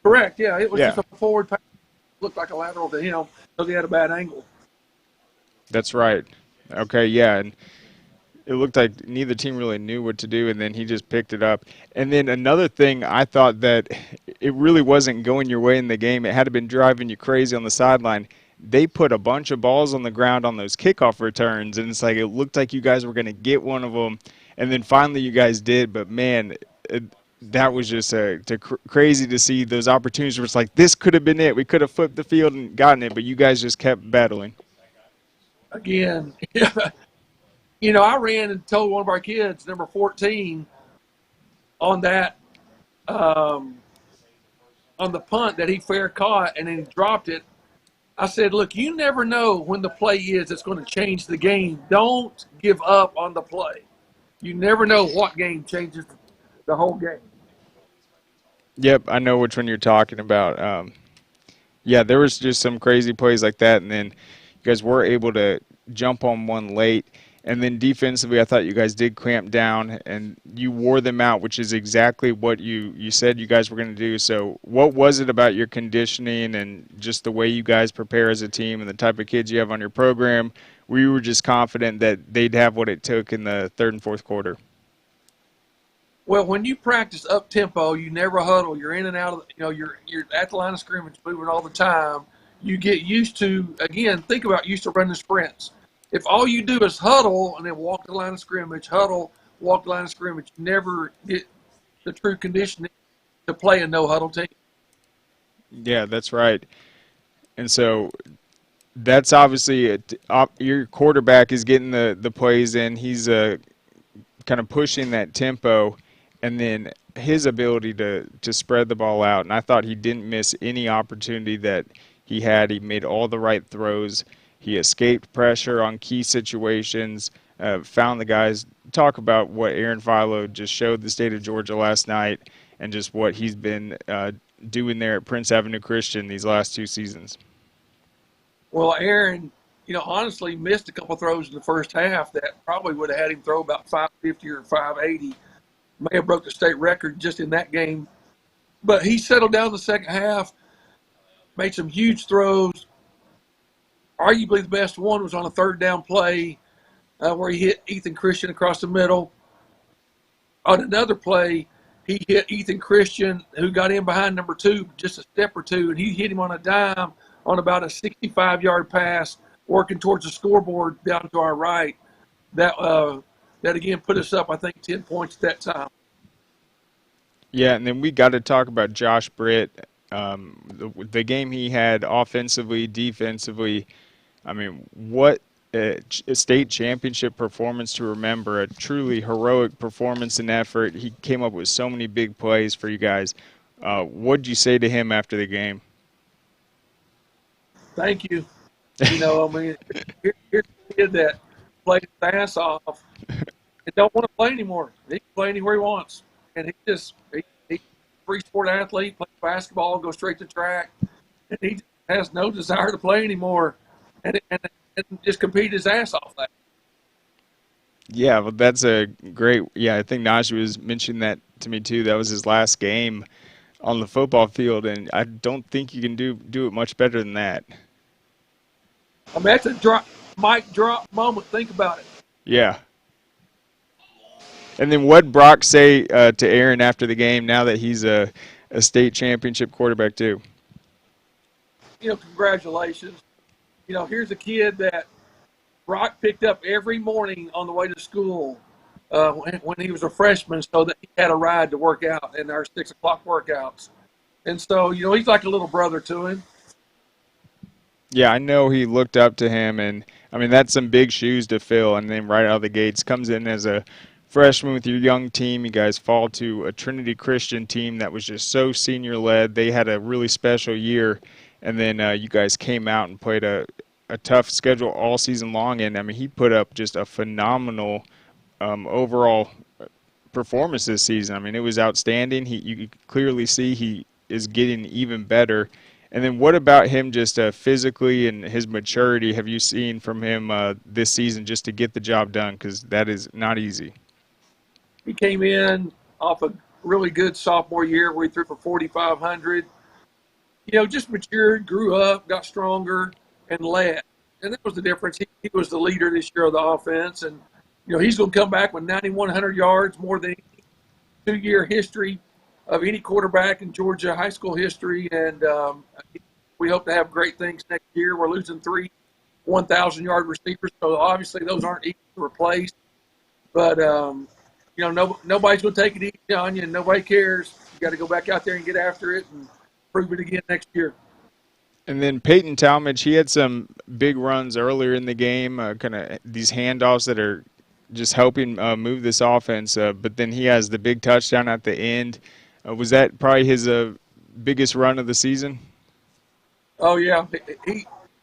Correct. Yeah, it was just a forward pass. Looked like a lateral to him because he had a bad angle. That's right. Okay, yeah, and it looked like neither team really knew what to do, and then he just picked it up. And then another thing, I thought that it really wasn't going your way in the game. It had been driving you crazy on the sideline. They put a bunch of balls on the ground on those kickoff returns, and it's like it looked like you guys were going to get one of them, and then finally you guys did. But, man, that was just crazy to see those opportunities where it's like this could have been it. We could have flipped the field and gotten it, but you guys just kept battling. Again, I ran and told one of our kids, number 14, on that on the punt that he fair caught and then he dropped it. I said, look, you never know when the play is that's going to change the game. Don't give up on the play. You never know what game changes the whole game. Yep, I know which one you're talking about. There was just some crazy plays like that, and then you guys were able to jump on one late. And then defensively, I thought you guys did clamp down, and you wore them out, which is exactly what you said you guys were going to do. So what was it about your conditioning and just the way you guys prepare as a team and the type of kids you have on your program where you were just confident that they'd have what it took in the third and fourth quarter? Well, when you practice up-tempo, you never huddle. You're in and out of you're at the line of scrimmage moving all the time. You get used to, again, think about used to running sprints. If all you do is huddle and then walk the line of scrimmage, huddle, walk the line of scrimmage, you never get the true conditioning to play a no-huddle team. Yeah, that's right. And so that's obviously your quarterback is getting the plays in. He's kind of pushing that tempo, and then his ability to spread the ball out. And I thought he didn't miss any opportunity that he had. He made all the right throws. He escaped pressure on key situations, found the guys. Talk about what Aaron Philo just showed the state of Georgia last night and just what he's been doing there at Prince Avenue Christian these last 2 seasons. Well, Aaron, honestly missed a couple throws in the first half that probably would have had him throw about 550 or 580. May have broke the state record just in that game. But he settled down the second half, made some huge throws. Arguably the best one was on a third down play where he hit Ethan Christian across the middle. On another play, he hit Ethan Christian, who got in behind number 2, just a step or two, and he hit him on a dime on about a 65-yard pass, working towards the scoreboard down to our right. That again put us up, I think, 10 points at that time. Yeah, and then we got to talk about Josh Britt. The game he had offensively, defensively. I mean, what a state championship performance to remember, a truly heroic performance and effort. He came up with so many big plays for you guys. What did you say to him after the game? Thank you. You know, I mean, here's a kid that played his ass off and don't want to play anymore. He can play anywhere he wants. And he's a three-sport athlete, plays basketball, goes straight to track, and he has no desire to play anymore and just compete his ass off that. Yeah, well, that's a great – yeah, I think Najeh was mentioning that to me too. That was his last game on the football field, and I don't think you can do it much better than that. I mean, that's a mic drop moment. Think about it. Yeah. And then what Brock say to Aaron after the game now that he's a state championship quarterback too? You know, congratulations. You know, here's a kid that Brock picked up every morning on the way to school when he was a freshman so that he had a ride to work out in our 6 o'clock workouts. And so, you know, he's like a little brother to him. Yeah, I know he looked up to him, and, I mean, that's some big shoes to fill. And then right out of the gates comes in as a freshman with your young team. You guys fall to a Trinity Christian team that was just so senior-led. They had a really special year, and then you guys came out and played a tough schedule all season long. And, I mean, he put up just a phenomenal overall performance this season. I mean, it was outstanding. You could clearly see he is getting even better. And then what about him just physically and his maturity have you seen from him this season just to get the job done? Because that is not easy. He came in off a really good sophomore year where he threw for 4,500. You know, just matured, grew up, got stronger, and led. And that was the difference. He was the leader this year of the offense. And, you know, he's going to come back with 9,100 yards, more than any two-year history of any quarterback in Georgia high school history. And we hope to have great things next year. We're losing 3 1,000-yard receivers, so obviously those aren't easy to replace. But, you know, nobody's going to take it easy on you, and nobody cares. You got to go back out there and get after it and prove it again next year. And then Peyton Talmadge, he had some big runs earlier in the game, kind of these handoffs that are just helping move this offense. But then he has the big touchdown at the end. Was that probably his biggest run of the season? Oh, yeah.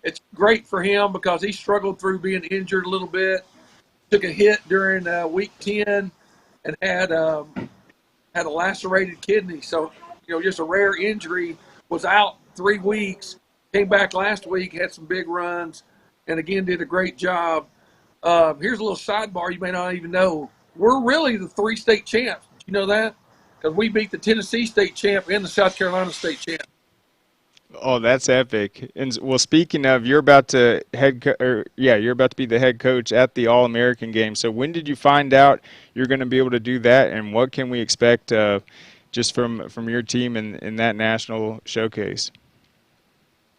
It's great for him because he struggled through being injured a little bit, took a hit during week 10, and had a lacerated kidney. So, you know, just a rare injury, was out 3 weeks, came back last week, had some big runs, and again did a great job. Here's a little sidebar you may not even know. We're really the 3 state champs. Did you know that? Because we beat the Tennessee state champ and the South Carolina state champ. Oh, that's epic. And well, speaking of, you're about to you're about to be the head coach at the All-American game. So when did you find out you're going to be able to do that, and what can we expect just from your team in that national showcase?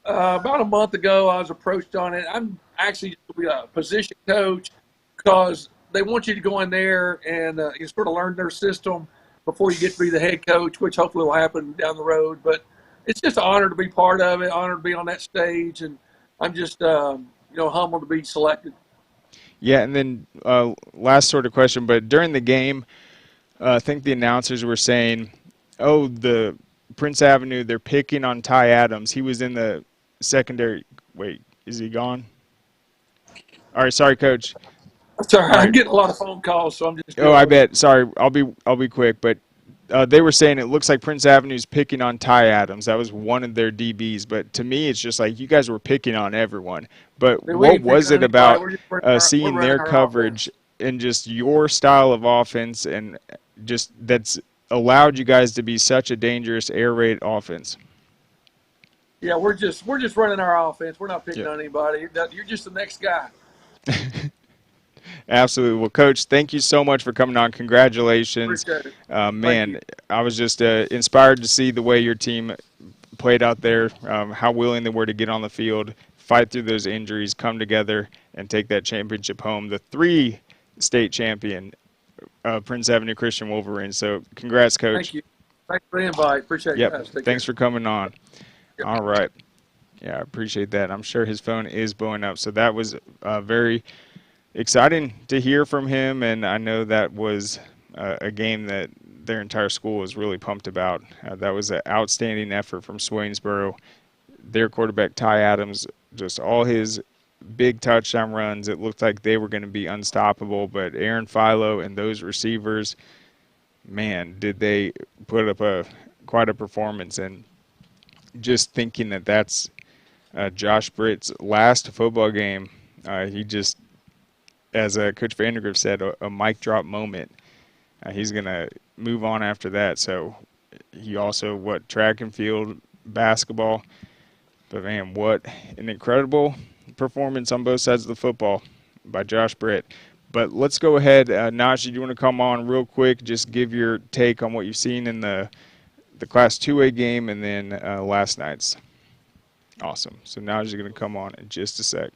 About a month ago, I was approached on it. I'm actually a position coach because they want you to go in there and you sort of learn their system before you get to be the head coach, which hopefully will happen down the road. But it's just an honor to be part of it, honor to be on that stage, and I'm just humbled to be selected. Yeah, and then last sort of question, but during the game, I think the announcers were saying, oh, the Prince Avenue, they're picking on Ty Adams. He was in the secondary. Wait, is he gone? All right, sorry, Coach. Sorry, I'm getting a lot of phone calls, so I'm just. Oh, I bet. Sorry, I'll be quick. But they were saying it looks like Prince Avenue's picking on Ty Adams. That was one of their DBs. But to me, it's just like you guys were picking on everyone. But what was it about seeing their coverage and just your style of offense and just that's allowed you guys to be such a dangerous air raid offense? Yeah, we're just running our offense. We're not picking on anybody. You're just the next guy. Absolutely. Well, Coach, thank you so much for coming on. Congratulations. Appreciate it. Man, I was just inspired to see the way your team played out there, how willing they were to get on the field, fight through those injuries, come together, and take that championship home. The 3 state champion, Prince Avenue Christian Wolverines. So congrats, Coach. Thank you. Thanks for the invite. Appreciate it. Yep. Thanks for coming on. Yep. All right. Yeah, I appreciate that. I'm sure his phone is blowing up. So that was very exciting to hear from him, and I know that was a game that their entire school was really pumped about. That was an outstanding effort from Swainsboro. Their quarterback, Ty Adams, just all his big touchdown runs, it looked like they were going to be unstoppable, but Aaron Philo and those receivers, man, did they put up quite a performance. And just thinking that that's Josh Britt's last football game, he just, as Coach Vandagriff said, a mic drop moment. He's going to move on after that. So he also, track and field, basketball. But, man, what an incredible performance on both sides of the football by Josh Britt. But let's go ahead. Najeh, do you want to come on real quick, just give your take on what you've seen in the Class 2A game and then last night's? Awesome. So Najeh's going to come on in just a sec.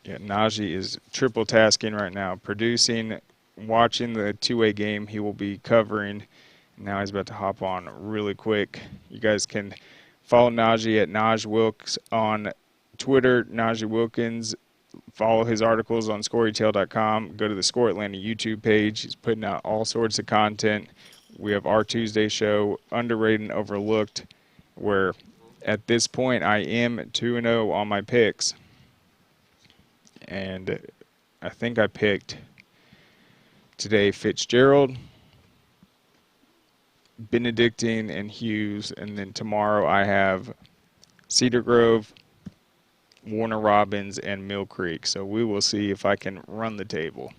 Yeah, Najeh is triple tasking right now, producing, watching the 2A game. He will be covering. Now he's about to hop on really quick. You guys can follow Najeh at Najeh Wilkes on Twitter, Najeh Wilkins. Follow his articles on ScoreRetail.com. Go to the Score Atlanta YouTube page. He's putting out all sorts of content. We have our Tuesday show, Underrated and Overlooked, where at this point I am 2-0 on my picks. And I think I picked today Fitzgerald, Benedictine, and Hughes. And then tomorrow I have Cedar Grove, Warner Robins, and Mill Creek. So we will see if I can run the table.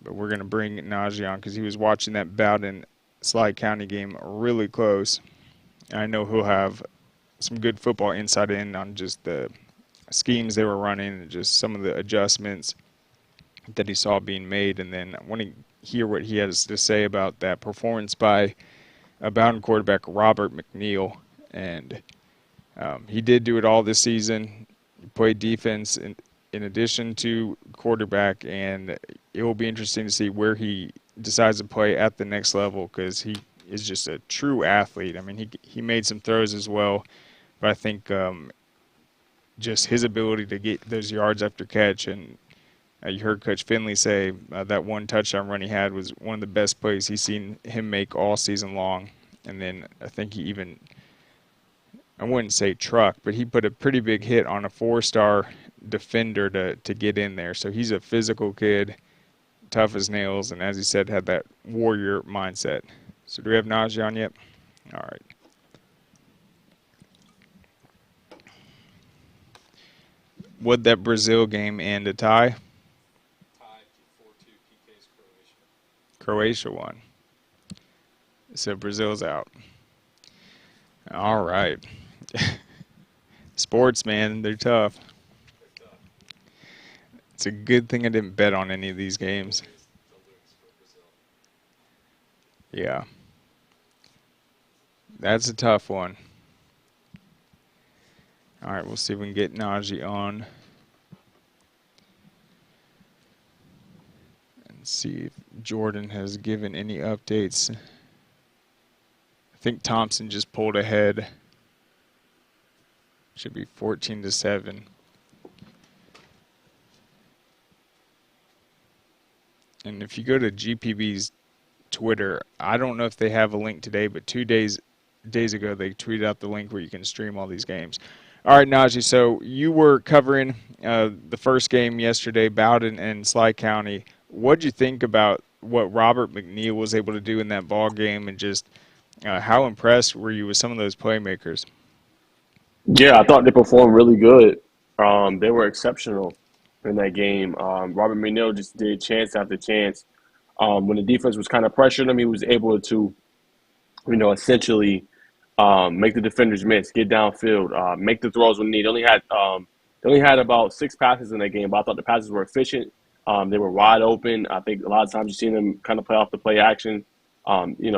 But we're going to bring Najeh on because he was watching that Bowdon Schley County game really close. And I know he'll have some good football insight in on just the schemes they were running and just some of the adjustments that he saw being made. And then I want to hear what he has to say about that performance by Bowdon quarterback Robert McNeil. And he did do it all this season. He played defense in addition to quarterback, and it will be interesting to see where he decides to play at the next level because he is just a true athlete. I mean, he made some throws as well, but I think just his ability to get those yards after catch, and you heard Coach Fendley say that one touchdown run he had was one of the best plays he's seen him make all season long. And then I think he even, I wouldn't say truck, but he put a pretty big hit on a 4-star defender to get in there. So he's a physical kid, tough as nails, and as he said, had that warrior mindset. So do we have Najeh on yet? All right. Would that Brazil game end a tie? Tied 4-2 PK's Croatia. Croatia won. So Brazil's out. All right. Sports, man, they're tough. It's a good thing I didn't bet on any of these games. Yeah. That's a tough one. All right, we'll see if we can get Najeh on. And see if Jordan has given any updates. I think Thompson just pulled ahead. Should be 14-7. And if you go to GPB's Twitter, I don't know if they have a link today, but 2 days ago they tweeted out the link where you can stream all these games. All right, Najeh, so you were covering the first game yesterday, Bowdon and Schley County. What did you think about what Robert McNeil was able to do in that ball game, and just how impressed were you with some of those playmakers? Yeah, I thought they performed really good. They were exceptional in that game. Robert McNeil just did chance after chance. When the defense was kind of pressuring him, he was able to, essentially make the defenders miss, get downfield, make the throws when needed. They only had about 6 passes in that game, but I thought the passes were efficient. They were wide open. I think a lot of times you've seen them kind of play off the play action,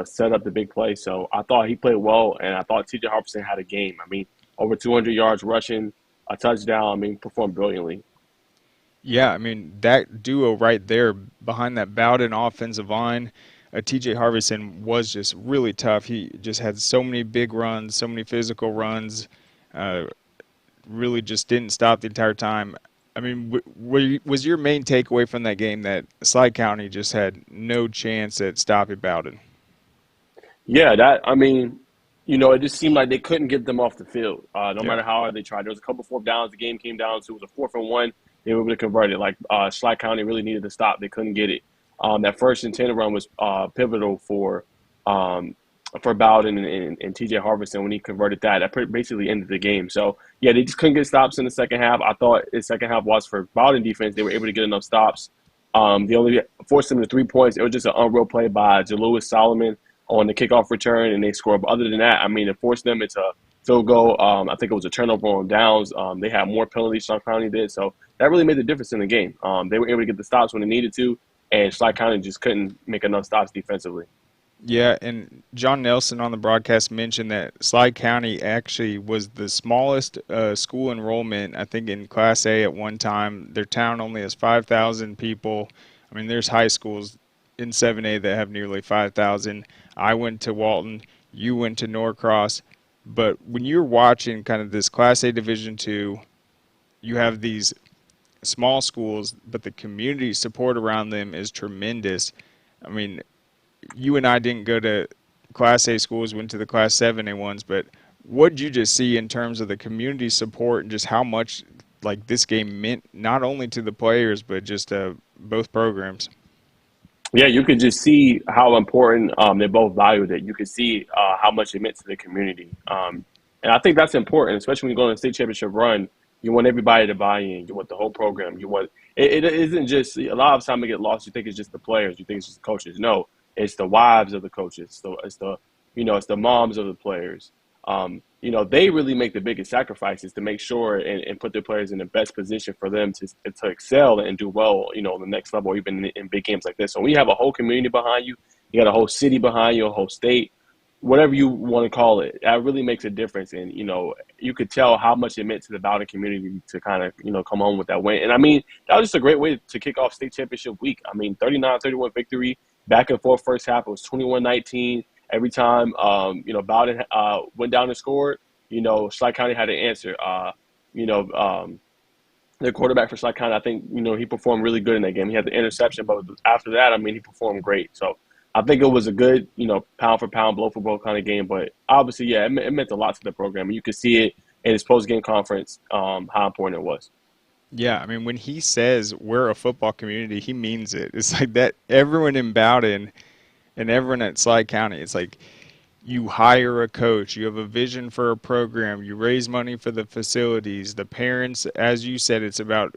set up the big play. So I thought he played well, and I thought T.J. Harperson had a game. I mean, over 200 yards rushing, a touchdown. I mean, performed brilliantly. Yeah, I mean, that duo right there behind that Bowdon offensive line, TJ Harvison was just really tough. He just had so many big runs, so many physical runs, uh, really just didn't stop the entire time. I mean, was your main takeaway from that game that Schley County just had no chance at stopping Bowdon? Yeah, I mean, it just seemed like they couldn't get them off the field, no Yeah. matter how hard they tried. There was a couple fourth downs. The game came down to it was a 4th and 1. They were able to convert it. Like Schley County really needed to stop. They couldn't get it. That 1st and 10 run was pivotal for Bowden and TJ Harvison when he converted that. Basically ended the game. So yeah, they just couldn't get stops in the second half. I thought the second half was for Bowden defense. They were able to get enough stops. They only forced them to 3 points. It was just an unreal play by Jalewis Solomon on the kickoff return, and they scored. But other than that, I mean, it forced them into field goal. I think it was a turnover on downs. They had more penalties, Schley County did. So that really made the difference in the game. They were able to get the stops when they needed to, and Schley County just couldn't make enough stops defensively. Yeah, and John Nelson on the broadcast mentioned that Schley County actually was the smallest school enrollment, I think, in Class A at one time. Their town only has 5,000 people. I mean, there's high schools in 7A that have nearly 5,000. I went to Walton. You went to Norcross. But when you're watching kind of this Class A Division II, you have these small schools, but the community support around them is tremendous. I mean, you and I didn't go to Class A schools, went to the Class 7A ones, but what did you just see in terms of the community support and just how much like this game meant not only to the players but just both programs? Yeah, you could just see how important they both valued it. You could see how much it meant to the community. And I think that's important, especially when you go on a state championship run. You want everybody to buy in. You want the whole program. You want it isn't just a lot of time it get lost. You think it's just the players. You think it's just the coaches. No, it's the wives of the coaches. It's the moms of the players. They really make the biggest sacrifices to make sure and put their players in the best position for them to excel and do well, on the next level, even in big games like this. So when you have a whole community behind you, you got a whole city behind you, a whole state, whatever you want to call it, that really makes a difference. And, you could tell how much it meant to the Bowdon community to kind of, come home with that win. And I mean, that was just a great way to kick off state championship week. I mean, 39-31 victory, back and forth first half. It was 21-19. Every time, Bowdon went down and scored, Schley County had to answer. The quarterback for Schley County, I think, he performed really good in that game. He had the interception, but after that, I mean, he performed great. So I think it was a good, pound for pound, blow for blow kind of game. But obviously, yeah, it meant a lot to the program. You could see it in his post-game conference how important it was. Yeah, I mean, when he says we're a football community, he means it. It's like that everyone in Bowdon and everyone at Schley County, it's like you hire a coach, you have a vision for a program, you raise money for the facilities, the parents, as you said, it's about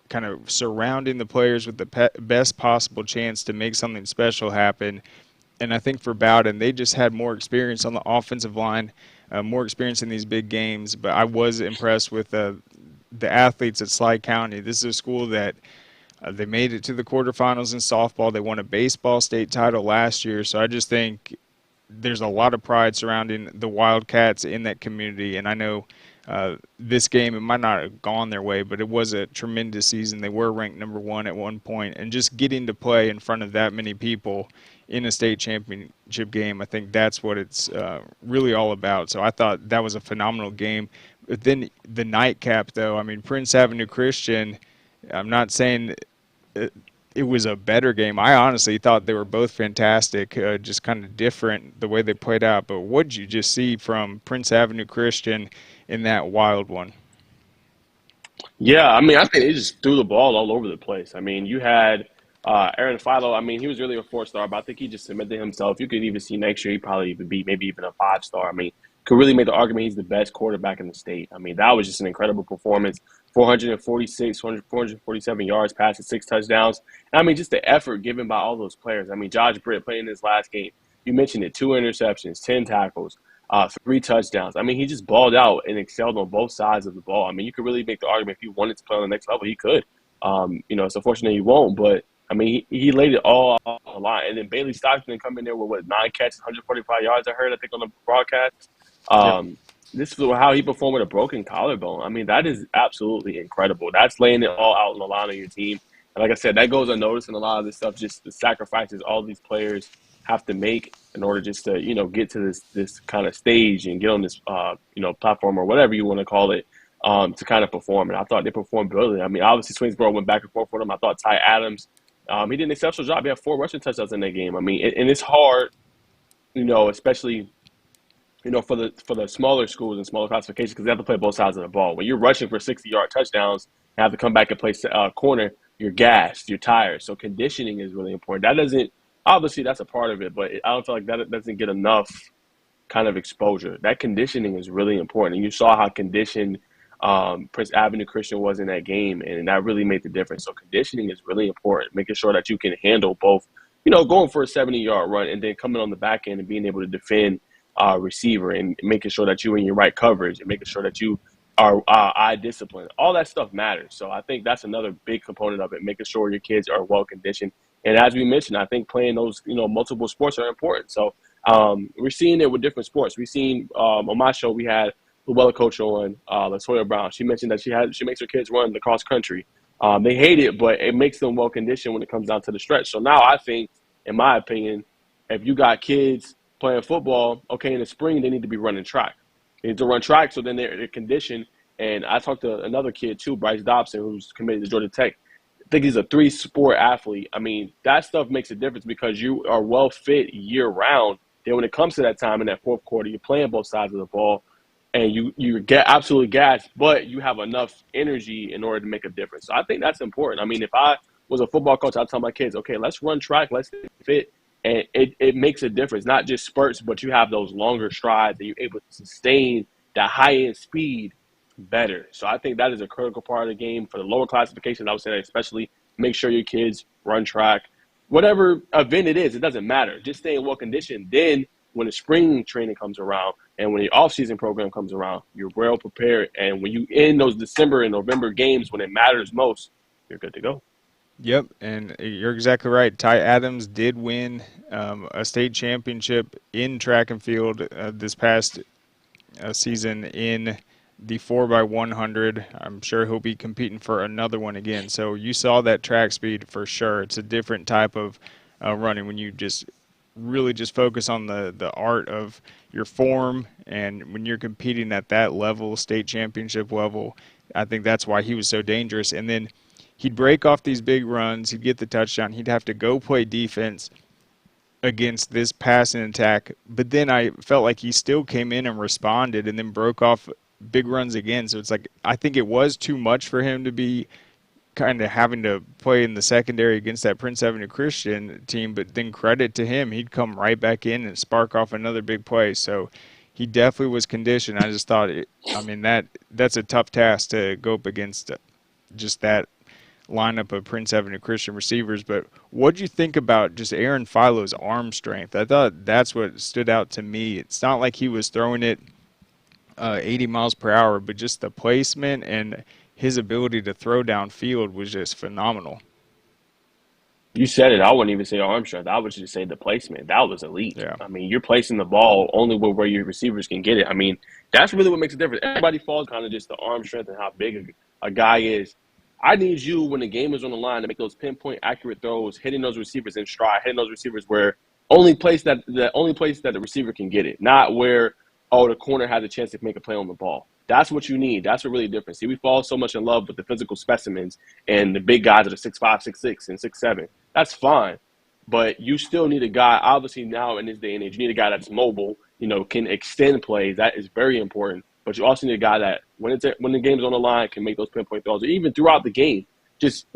kind of surrounding the players with the best possible chance to make something special happen. And I think for Bowdon, they just had more experience on the offensive line, more experience in these big games. But I was impressed with the athletes at Schley County. This is a school that they made it to the quarterfinals in softball. They won a baseball state title last year. So I just think there's a lot of pride surrounding the Wildcats in that community. And I know this game, it might not have gone their way, but it was a tremendous season. They were ranked number 1 at one point. And just getting to play in front of that many people in a state championship game, I think that's what it's really all about. So I thought that was a phenomenal game. But then the nightcap, though, I mean, Prince Avenue Christian, I'm not saying it was a better game. I honestly thought they were both fantastic, just kind of different the way they played out. But what did you just see from Prince Avenue Christian in that wild one? Yeah, I mean, I think they just threw the ball all over the place. I mean, you had Aaron Philo. I mean, he was really a 4-star, but I think he just cemented himself. You could even see next year he probably would be maybe even a 5-star. I mean, could really make the argument he's the best quarterback in the state. I mean, that was just an incredible performance. 447 yards, passing 6 touchdowns. And I mean, just the effort given by all those players. I mean, Josh Britt playing in his last game. You mentioned it, 2 interceptions, 10 tackles, 3 touchdowns. I mean, he just balled out and excelled on both sides of the ball. I mean, you could really make the argument if he wanted to play on the next level, he could. It's unfortunate he won't, but I mean, he laid it all on the line. And then Bailey Stockton come in there with 9 catches, 145 yards, I heard, I think, on the broadcast. Yep. this is how he performed with a broken collarbone. I mean, that is absolutely incredible. That's laying it all out on the line of your team. And like I said, that goes unnoticed, and a lot of this stuff, just the sacrifices all these players have to make in order just to, get to this kind of stage and get on this, platform or whatever you want to call it, to kind of perform. And I thought they performed brilliantly. I mean, obviously, Swainsboro went back and forth with them. I thought Ty Adams, he did an exceptional job. He had 4 rushing touchdowns in that game. I mean, and it's hard, especially for the smaller schools and smaller classifications, because they have to play both sides of the ball. When you're rushing for 60-yard touchdowns and have to come back and play corner, you're gassed, you're tired. So conditioning is really important. That doesn't – obviously, that's a part of it, but I don't feel like that doesn't get enough kind of exposure. That conditioning is really important. And you saw how conditioned Prince Avenue Christian was in that game, and that really made the difference. So conditioning is really important, making sure that you can handle both, going for a 70-yard run and then coming on the back end and being able to defend receiver and making sure that you're in your right coverage and making sure that you are eye discipline. All that stuff matters. So I think that's another big component of it, making sure your kids are well conditioned. And as we mentioned, I think playing those, multiple sports are important. So we're seeing it with different sports. We've seen on my show, we had Luella coach on, LaToya Brown. She mentioned that she makes her kids run the cross country. They hate it, but it makes them well conditioned when it comes down to the stretch. So now I think, in my opinion, if you got kids playing football, okay, in the spring, they need to be running track. They need to run track so then they're conditioned. And I talked to another kid too, Bryce Dobson, who's committed to Georgia Tech. I think he's a 3-sport athlete. I mean, that stuff makes a difference because you are well fit year round. Then when it comes to that time in that fourth quarter, you're playing both sides of the ball and you get absolutely gassed, but you have enough energy in order to make a difference. So I think that's important. I mean, if I was a football coach, I'd tell my kids, okay, let's run track, let's stay fit. And it makes a difference, not just spurts, but you have those longer strides and you're able to sustain that high-end speed better. So I think that is a critical part of the game. For the lower classifications, I would say that especially make sure your kids run track. Whatever event it is, it doesn't matter. Just stay in well conditioned. Then when the spring training comes around and when the off-season program comes around, you're well prepared. And when you end those December and November games when it matters most, you're good to go. Yep, and you're exactly right. Ty Adams did win a state championship in track and field this past season in the 4x100. I'm sure he'll be competing for another one again. So you saw that track speed for sure. It's a different type of running when you just really just focus on the art of your form, and when you're competing at that level, state championship level, I think that's why he was so dangerous. And then he'd break off these big runs, he'd get the touchdown, he'd have to go play defense against this passing attack, but then I felt like he still came in and responded and then broke off big runs again. So it's like, I think it was too much for him to be kind of having to play in the secondary against that Prince Avenue Christian team, but then credit to him, he'd come right back in and spark off another big play. So he definitely was conditioned. I just thought, that's a tough task to go up against just that lineup of Prince Avenue Christian receivers. But what do you think about just Aaron Philo's arm strength? I thought that's what stood out to me. It's not like he was throwing it 80 miles per hour, but just the placement and his ability to throw downfield was just phenomenal. You said it. I wouldn't even say arm strength. I would just say the placement. That was elite. Yeah. I mean, you're placing the ball only where your receivers can get it. I mean, that's really what makes a difference. Everybody falls kind of just the arm strength and how big a guy is. I need you, when the game is on the line, to make those pinpoint accurate throws, hitting those receivers in stride, hitting those receivers where the only place that the receiver can get it, not where, the corner has a chance to make a play on the ball. That's what you need. That's what really different. See, we fall so much in love with the physical specimens and the big guys that are 6'5", 6'6", and 6'7". That's fine. But you still need a guy, obviously now in this day and age, you need a guy that's mobile, can extend plays. That is very important. But you also need a guy that, when the game's on the line, can make those pinpoint throws. Or even throughout the game, just,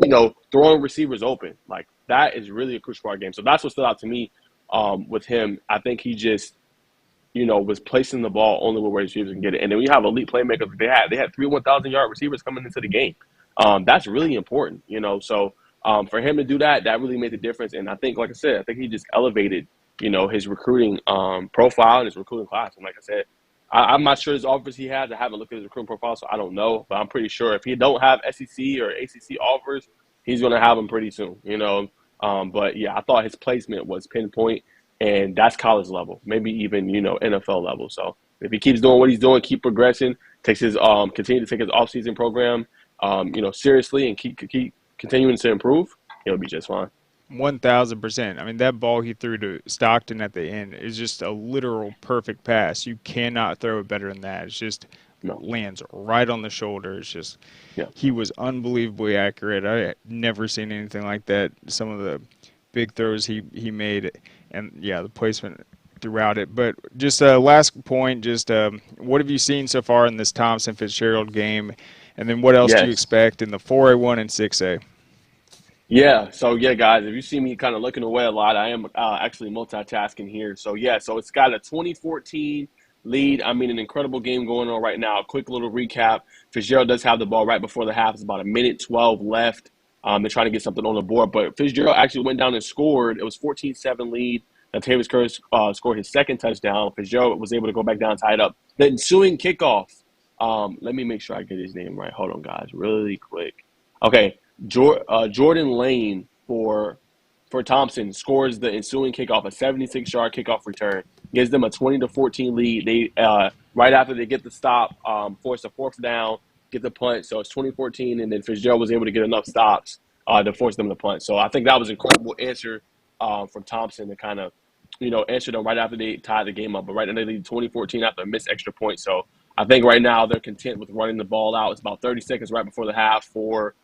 throwing receivers open. Like, that is really a crucial part of the game. So that's what stood out to me with him. I think he just, was placing the ball only where receivers can get it. And then we have elite playmakers. They had 3 1,000-yard receivers coming into the game. That's really important, So for him to do that, that really made the difference. And I think, like I said, he just elevated, his recruiting profile and his recruiting class. And like I said, I'm not sure his offers he has. I haven't looked at his recruiting profile, so I don't know. But I'm pretty sure if he don't have SEC or ACC offers, he's going to have them pretty soon, But, yeah, I thought his placement was pinpoint, and that's college level, maybe even, NFL level. So If he keeps doing what he's doing, keep progressing, takes his continue to take his offseason program, seriously, and keep continuing to improve, he'll be just fine. 1,000%. I mean, that ball he threw to Stockton at the end is just a literal perfect pass. You cannot throw it better than that. It's just No. lands right on the shoulder. It's just, Yeah. he was unbelievably accurate. I had never seen anything like that. Some of the big throws he made, and yeah, the placement throughout it. But just last point, just what have you seen so far in this Thompson Fitzgerald game, and then what else do you Yes. expect in the 4A1 and 6A? Yeah. So yeah, guys, if you see me kind of looking away a lot, I am actually multitasking here. So yeah, so it's got a 2014 lead. I mean, an incredible game going on right now. A quick little recap. Fitzgerald does have the ball right before the half. It's about a minute 12 left. They're trying to get something on the board, but Fitzgerald actually went down and scored. It was 14-7 lead. Tavis Curtis scored his second touchdown. Fitzgerald was able to go back down, tie it up. The ensuing kickoff. Let me make sure I get his name right. Hold on, guys, really quick. Okay, Jordan Lane for Thompson scores the ensuing kickoff, a 76-yard kickoff return, gives them a 20-14 lead. They right after they get the stop, force a fourth down, get the punt. So it's 2014, and then Fitzgerald was able to get enough stops to force them to punt. So I think that was an incredible answer from Thompson to kind of, answer them right after they tied the game up. But right now they lead 2014 after a missed extra point. So I think right now they're content with running the ball out. It's about 30 seconds right before the half for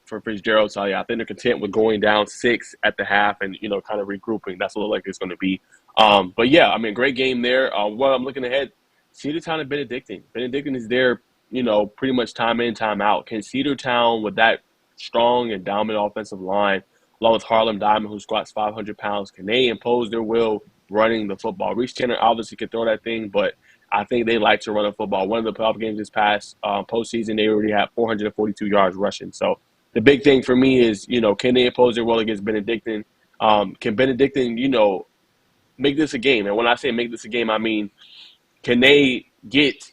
Fitzgerald. So yeah, I think they're content with going down 6 at the half and kind of regrouping. That's what it looks like it's going to be. But yeah, I mean, great game there. What I'm looking ahead, Cedartown and Benedictine. Benedictine is there, pretty much time in, time out. Can Cedartown, with that strong and dominant offensive line, along with Harlem Diamond, who squats 500 pounds, can they impose their will running the football? Reese Tanner obviously can throw that thing, but I think they like to run the football. One of the playoff games this past postseason, they already had 442 yards rushing. So the big thing for me is, can they impose their will against Benedictine? Can Benedictine, make this a game? And when I say make this a game, I mean, can they get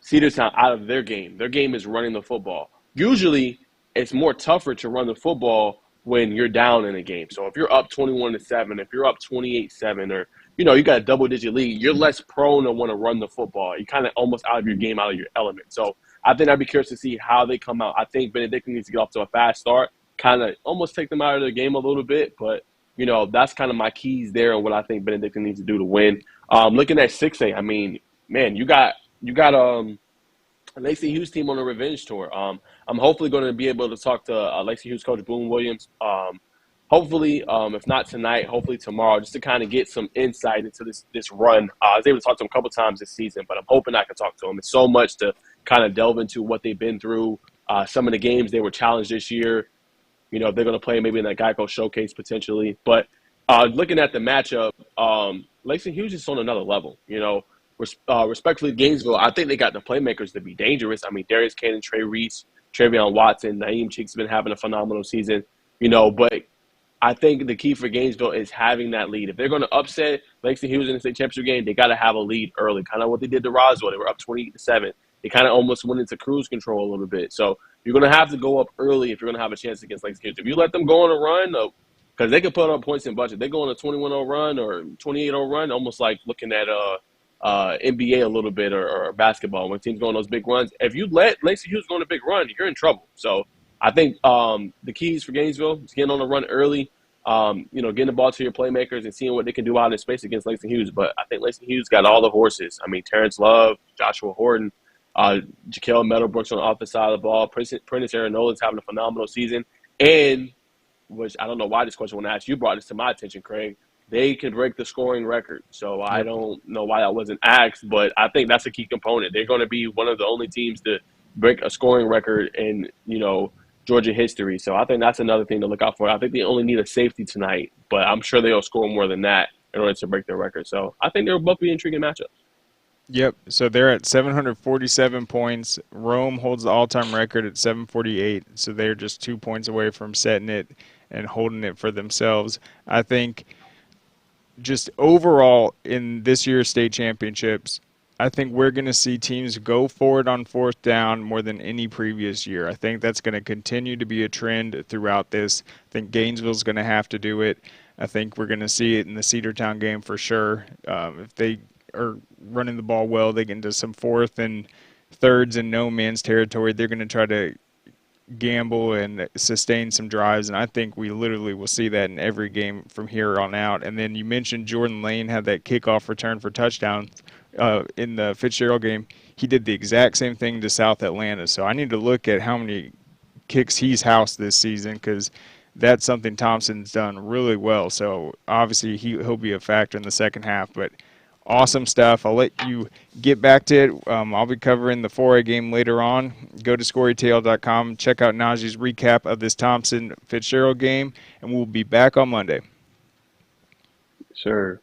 Cedartown out of their game? Their game is running the football. Usually, it's more tougher to run the football when you're down in a game. So if you're up 21-7, if you're up 28-7, or you got a double-digit lead, you're less prone to want to run the football. You're kind of almost out of your game, out of your element. So I think I'd be curious to see how they come out. I think Benedictine needs to get off to a fast start, kind of almost take them out of the game a little bit. But, that's kind of my keys there on what I think Benedictine needs to do to win. Looking at 6A, I mean, man, you got Lacey Hughes' team on a revenge tour. I'm hopefully going to be able to talk to Lacey Hughes coach Boone Williams. Hopefully, if not tonight, hopefully tomorrow, just to kind of get some insight into this run. I was able to talk to him a couple times this season, but I'm hoping I can talk to him. It's so much to kind of delve into what they've been through. Some of the games they were challenged this year. They're going to play maybe in that Geico Showcase potentially. But looking at the matchup, Lacey Hughes is on another level. Respectfully, Gainesville, I think they got the playmakers to be dangerous. I mean, Darius Cannon, Trey Reese, Travion Watson, Naeem Cheek's been having a phenomenal season, but I think the key for Gainesville is having that lead. If they're going to upset Lacey Hughes in the state championship game, they got to have a lead early, kind of what they did to Roswell. They were up 28-7. They kind of almost went into cruise control a little bit. So you're going to have to go up early if you're going to have a chance against Lacey Hughes. If you let them go on a run, because they can put up points in budget. They go on a 21-0 run or 28-0 run, almost like looking at NBA a little bit or basketball when teams go on those big runs. If you let Lacey Hughes go on a big run, you're in trouble. So I think the keys for Gainesville is getting on the run early, getting the ball to your playmakers and seeing what they can do out in space against Lacey Hughes. But I think Lacey Hughes got all the horses. I mean, Terrence Love, Joshua Horton, Jaquel Meadowbrooks on the offensive side of the ball. Prentice Aaron Nolan's having a phenomenal season. And, which I don't know why this question when I asked you brought this to my attention, Craig, they can break the scoring record. So I don't know why that wasn't asked, but I think that's a key component. They're going to be one of the only teams to break a scoring record in, Georgia history. So I think that's another thing to look out for. I think they only need a safety tonight, but I'm sure they'll score more than that in order to break their record. So I think they'll both be intriguing matchups. Yep. So they're at 747 points. Rome holds the all-time record at 748. So they're just 2 points away from setting it and holding it for themselves. I think just overall in this year's state championships, I think we're going to see teams go for it on fourth down more than any previous year. I think that's going to continue to be a trend throughout this. I think Gainesville's going to have to do it. I think we're going to see it in the Cedartown game for sure. If they are running the ball well. They get into some fourth and thirds and no man's territory. They're going to try to gamble and sustain some drives, and I think we literally will see that in every game from here on out. And then you mentioned Jordan Lane had that kickoff return for touchdown in the Fitzgerald game. He did the exact same thing to South Atlanta, so I need to look at how many kicks he's housed this season, because that's something Thompson's done really well. So obviously he'll be a factor in the second half, but awesome stuff. I'll let you get back to it. I'll be covering the 4A game later on. Go to scoreatail.com, check out Najeh's recap of this Thompson-Fitzgerald game, and we'll be back on Monday. Sure.